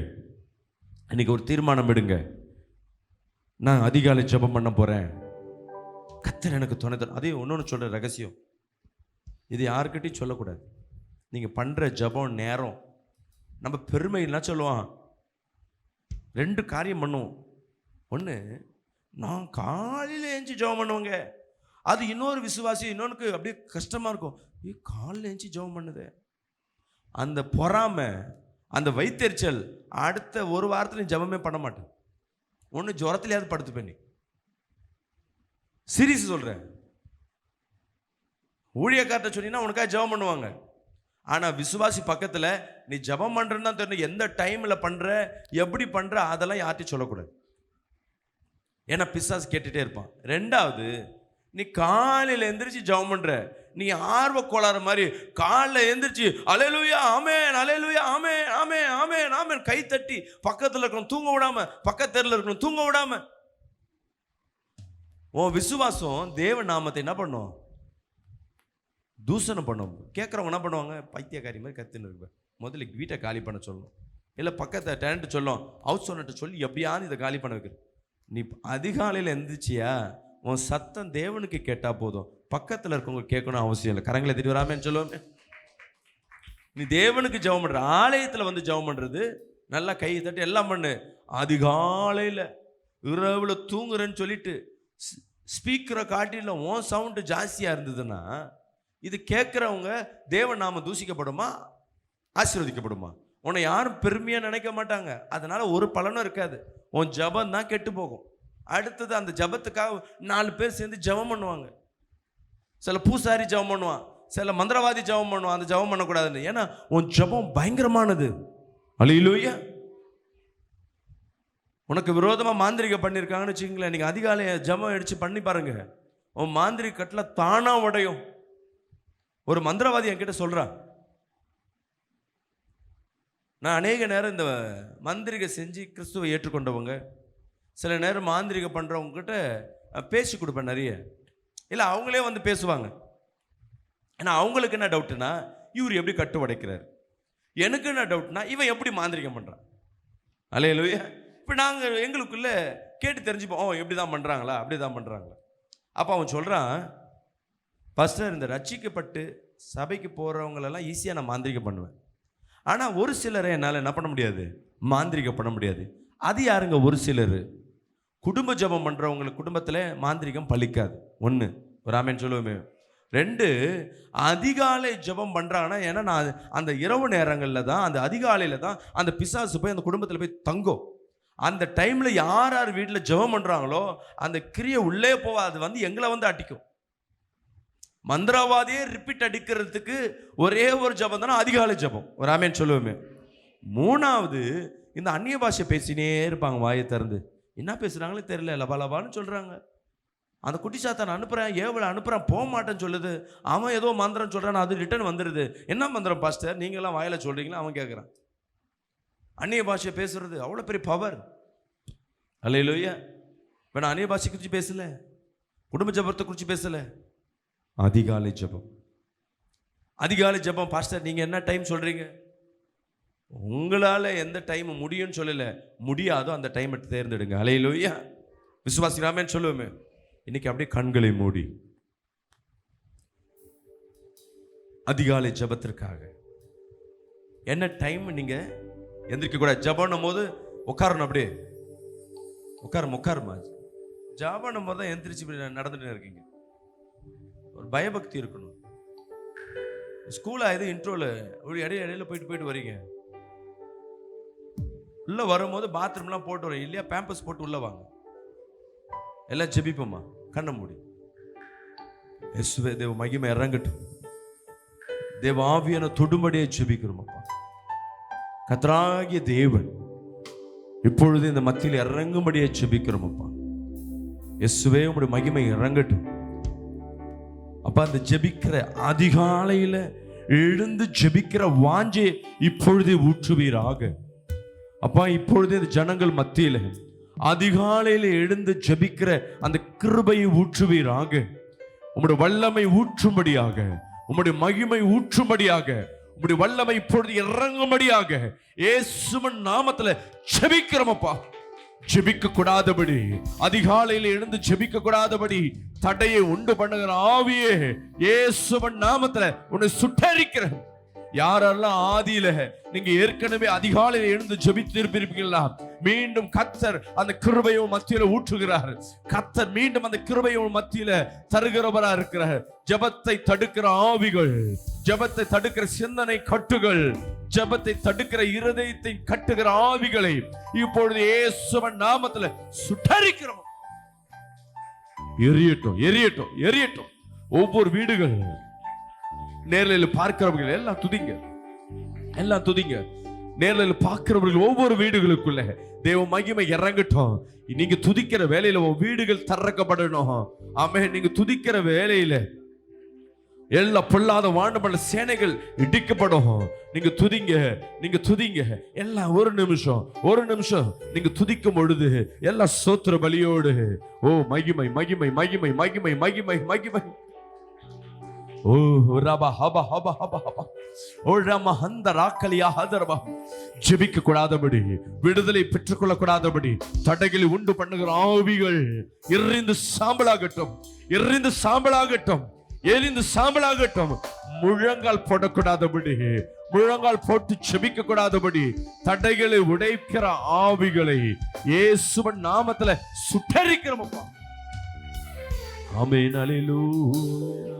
இன்னைக்கு ஒரு தீர்மானம் எடுங்க. நான் அதிகாலை ஜெபம் பண்ண போகிறேன், கர்த்தர் எனக்கு துணை தரும். அதே ஒன்று சொல்கிற ரகசியம், இது யாருக்கிட்டையும் சொல்லக்கூடாது. நீங்கள் பண்ணுற ஜெபம் நேரம் நம்ம பெருமை என்ன சொல்லுவான்? 2 காரியம் பண்ணுவோம். ஒன்று, நான் காலையில் எழுந்துச்சி ஜெபம் பண்ணுவோங்க. அது இன்னொரு விசுவாசி இன்னொன்றுக்கு அப்படியே கஷ்டமாக இருக்கும். காலையில் எழுந்துச்சி ஜெபம் பண்ணுது. அந்த பொறாமை, அந்த வைத்தெரிச்சல், அடுத்த 1 வாரத்தில் ஜெபமே பண்ண மாட்டேன். ஒன்று ஜுரத்துலையாவது படுத்துப்பேன். நீ சீரியஸ் சொல்கிறேன். ஊழியக்கார்ட்ட சொன்னீங்கன்னா உனக்காக ஜெபம் பண்ணுவாங்க. ஆனா விசுவாசி பக்கத்துல நீ ஜெபம் பண்றன்னு தான் தெரியும். எந்த டைம்ல பண்ற, எப்படி பண்ற, அதெல்லாம் யார்ட்டையும் சொல்லக்கூடாது. ஏன்னா பிசாசு கேட்டுட்டே இருப்பான். ரெண்டாவது, நீ காலையில எந்திரிச்சு ஜெபம் பண்ற, நீ ஆர்வ கோளாறு மாதிரி காலைல எந்திரிச்சு அல்லேலூயா ஆமென் அல்லேலூயா ஆமென் ஆமென் ஆமென் ஆமென் கை தட்டி பக்கத்துல இருக்கணும் தூங்க விடாம, பக்கத்துல இருக்கணும் தூங்க விடாம, உன் விசுவாசம் தேவ நாமத்தை என்ன பண்ணும்? தூஷணம் பண்ணும். கேட்குறவங்க என்ன பண்ணுவாங்க? பைத்தியக்காரி மாதிரி கத்துன்னு இருப்பேன். முதல்ல வீட்டை காலி பண்ண சொல்லணும், இல்லை பக்கத்தை டேரண்ட் சொல்லும், ஹவுஸ் ஓனர்கிட்ட சொல்லி எப்படியாவது இதை காலி பண்ண வைக்கிறது. நீ அதிகாலையில் எந்திரிச்சியா, உன் சத்தம் தேவனுக்கு கேட்டால் போதும், பக்கத்தில் இருக்கவங்க கேட்கணும் அவசியம் இல்லை. கரங்களை திட்டு வராமன்னு சொல்லுவோமே. நீ தேவனுக்கு ஜெபம் பண்ணுற, ஆலயத்தில் வந்து ஜெபம் பண்ணுறது, நல்லா கை தட்டி எல்லாம் பண்ணு. அதிகாலையில் இரவுல தூங்குறேன்னு சொல்லிட்டு ஸ்பீக்கரை காட்டில உன் சவுண்டு ஜாஸ்தியாக இருந்ததுன்னா இது கேட்குறவங்க தேவன் நாம தூசிக்கப்படுமா, ஆசீர்வதிக்கப்படுமா? உன்னை யாரும் பெருமையாக நினைக்க மாட்டாங்க, அதனால ஒரு பலனும் இருக்காது. உன் ஜபம் தான் கெட்டு போகும். அடுத்தது அந்த ஜபத்துக்காக 4 பேர் சேர்ந்து ஜபம் பண்ணுவாங்க. சில பூசாரி ஜபம் பண்ணுவான், சில மந்திரவாதி ஜபம் பண்ணுவான். அந்த ஜபம் பண்ணக்கூடாதுன்னு, ஏன்னா உன் ஜபம் பயங்கரமானது. அல்லேலூயா. உனக்கு விரோதமாக மாந்திரிக பண்ணியிருக்காங்கன்னு வச்சுக்கங்களேன், நீங்கள் அதிகாலை ஜபம் அடித்து பண்ணி பாருங்க, உன் மாந்திரிக கட்டில் தானா உடையும். ஒரு மந்திரவாதி என்கிட்ட சொல்கிறான், நான் அநேக நேரம் இந்த மந்திரிகை செஞ்சு கிறிஸ்துவை ஏற்றுக்கொண்டவங்க, சில நேரம் மாந்திரிகை பண்ணுறவங்ககிட்ட பேசி கொடுப்பேன் நிறைய. இல்லை அவங்களே வந்து பேசுவாங்க. ஏன்னா அவங்களுக்கு என்ன டவுட்டுனா, இவர் எப்படி கட்டு உடைக்கிறார். எனக்கு என்ன டவுட்னா, இவன் எப்படி மாந்திரிகம் பண்ணுறான். அல்லேலூயா. இப்போ நாங்கள் எங்களுக்குள்ளே கேட்டு தெரிஞ்சுப்போம், ஓ எப்படி தான் பண்ணுறாங்களா, அப்படி தான் பண்ணுறாங்களா. அப்போ அவன் சொல்கிறான், பாஸ்டர் இந்த ரட்சிக்கப்பட்டு சபைக்கு போகிறவங்களெல்லாம் ஈஸியாக நான் மாந்திரிகம் பண்ணுவேன், ஆனால் ஒரு சிலரை என்னால் என்ன பண்ண முடியாது, மாந்திரிகம் பண்ண முடியாது. அது யாருங்க ஒரு சிலர்? குடும்ப ஜபம் பண்ணுறவங்களுக்கு குடும்பத்தில் மாந்திரிகம் பலிக்காது. ஒன்று, ஒரு ஆமென் சொல்லுவோமே. 2, அதிகாலை ஜபம் பண்ணுறாங்கன்னா, ஏன்னா நான் அந்த இரவு நேரங்களில் தான், அந்த அதிகாலையில் தான் அந்த பிசாசு போய் அந்த குடும்பத்தில் போய் தங்கும். அந்த டைமில் யார் யார் வீட்டில் ஜபம் பண்ணுறாங்களோ அந்த கிரியை உள்ளே போவா, அது வந்து எங்களை வந்து அடிக்கும். மந்திரவாதியே ரிப்பீட் அடிக்கிறதுக்கு ஒரே ஒரு ஜபம் தானே அதிகாலை ஜபம். ஒரு ஆமென் சொல்லுவோமே. 3வது, இந்த அந்நிய பாஷை பேசினே இருப்பாங்க, வாயை திறந்து என்ன பேசுகிறாங்களே தெரியல, லபாலபான்னு சொல்கிறாங்க. அந்த குட்டி சாத்தான் அனுப்புகிறேன், ஏவலை அனுப்புகிறேன், போக மாட்டேன்னு சொல்லுது. அவன் ஏதோ மந்திரம் சொல்கிறான், அது ரிட்டர்ன் வந்துடுது. என்ன மந்திரம் பாஸ்டர் நீங்களாம் வாயில் சொல்கிறீங்களா? அவன் கேட்குறான். அந்நிய பாஷை பேசுறது அவ்வளோ பெரிய பவர். அல்லேலூயா. இப்போ நான் அந்நிய பாஷை குறித்து பேசலை, குடும்ப ஜபத்தை குறித்து பேசலை, அதிகாலை ஜபம். அதிகாலை ஜபம் பாஸ்டர் நீங்கள் என்ன டைம் சொல்கிறீங்க? உங்களால் எந்த டைம் முடியும்னு சொல்லலை, முடியாதோ அந்த டைம் எடுத்து தேர்ந்தெடுங்க. அல்லேலூயா. விசுவாசிராமேன்னு சொல்லுவோமே. இன்னைக்கு அப்படியே கண்களை மூடி அதிகாலை ஜபத்திற்காக என்ன டைம் நீங்கள் எந்திரிக்க கூட. ஜபம் போது உட்காரணும், அப்படியே உட்காருமா. ஜபம் போது தான் எந்திரிச்சு நடந்துட்டு இருக்கீங்க. ஒரு பயபக்தி இருக்கணும். ஸ்கூலாக இது இன்ட்ரோவில் ஒரு இடையில போயிட்டு வரீங்க, உள்ள வரும்போது பாத்ரூம்லாம் போட்டு வரீங்க இல்லையா, பேம்பஸ் போட்டு உள்ள வாங்க, எல்லாம் ஜெபிப்போமா, கண்ணை மூடி. இயேசுவே தேவ மகிமை இறங்கட்டும், தேவ ஆவியான தொடும்படியை ஜெபிக்கிறோமப்பா. கர்த்தராகிய தேவன் இப்பொழுது இந்த மத்தியில் இறங்கும்படியை ஜெபிக்கிறோமப்பா. இயேசுவே உம்முடைய மகிமை இறங்கட்டும் அப்பா. அந்த ஜெபிக்கிற அதிகாலையில எழுந்து ஜெபிக்கிற வாஞ்சை இப்பொழுதே ஊற்றுவீராக அப்பா. இப்பொழுதே இந்த ஜனங்கள் மத்தியில அதிகாலையில் எழுந்து ஜெபிக்கிற அந்த கிருபையை ஊற்றுவீராக. உம்முடைய வல்லமை ஊற்றும்படியாக, உம்முடைய மகிமை ஊற்றும்படியாக, உம்முடைய வல்லமை இப்பொழுது இறங்கும்படியாக இயேசுவின் நாமத்துல ஜெபிக்கிறோமப்பா. ஜெபிக்க கூடாதபடி, அதிகாலையில் எழுந்து ஜெபிக்க கூடாதபடி தடையை உண்டு பண்ணுகிற ஆவியே இயேசுவின் நாமத்துல உன்னை சுட்டரிக்கிற. யாரெல்லாம் ஆதியில நீங்க ஏற்கனவே அதிகாலையில் எழுந்து ஜெபித்து இருப்பீர்களா, மீண்டும் கர்த்தர் அந்த கிருபையை மத்தியில ஊற்றுகிறார். கர்த்தர் மீண்டும் அந்த கிருபையை மத்தியில தருகிறவரா இருக்கிறார். ஜெபத்தை தடுக்கிற ஆவிகள், ஜெபத்தை தடுக்கிற சிந்தனை கட்டுகள், ஜெபத்தை தடுக்கிற இருதயத்தை கட்டுகிற ஆவிகளை இப்பொழுது இயேசுவின் நாமத்துல சுட்டரிக்கிறோம். எரியட்டும் எரியட்டும் எரியட்டும். ஒவ்வொரு வீடுகள் நேர்லையில் பார்க்கிறவர்கள் எல்லாம் துதிங்க, எல்லாம் துதிங்க. நேர்லையில் பார்க்கிறவர்கள் ஒவ்வொரு வீடுகளுக்குள்ள தேவ மகிமை இறங்கட்டும். நீங்க துதிக்கிற வேலையில உன் வீடுகள் திறக்கப்படணும். ஆமென். நீங்க துதிக்கிற வேலையில எல்லா பொல்லாத வானமல்ல சேனைகள் இடிக்கப்படும். நீங்க துதிங்க, நீங்க துதிங்க. எல்லாம் ஒரு நிமிஷம் நீங்க துதிக்கும் பொழுது எல்லா சோத்திர பலியோடு ஓ மகிமை மகிமை மகிமை மகிமை மகிமை மகிமை. ஓ ரபா ஹபா ஹபா ஹபா ஹபா. ஓ ரம ஹந்த ராக்கலியா ஹதரபா. ஜெபிக்க கூடாதபடி, விடுதலை பெற்றுக்கொள்ள கூடாதபடி தடைகளை உண்டு பண்ணுகிற ஆவிகள் எரிந்து சாம்பலாகட்டும், எரிந்து சாம்பலாகட்டும், எரிந்து சாம்பலாகட்டும். முழங்கால் போடக்கூடாதபடி, முழங்கால் போட்டு செபிக்க கூடாதபடி தடைகளை உடைக்கிற ஆவிகளை இயேசுவின் நாமத்துல சுட்டரிக்கிறோம். ஆமென். அல்லேலூயா.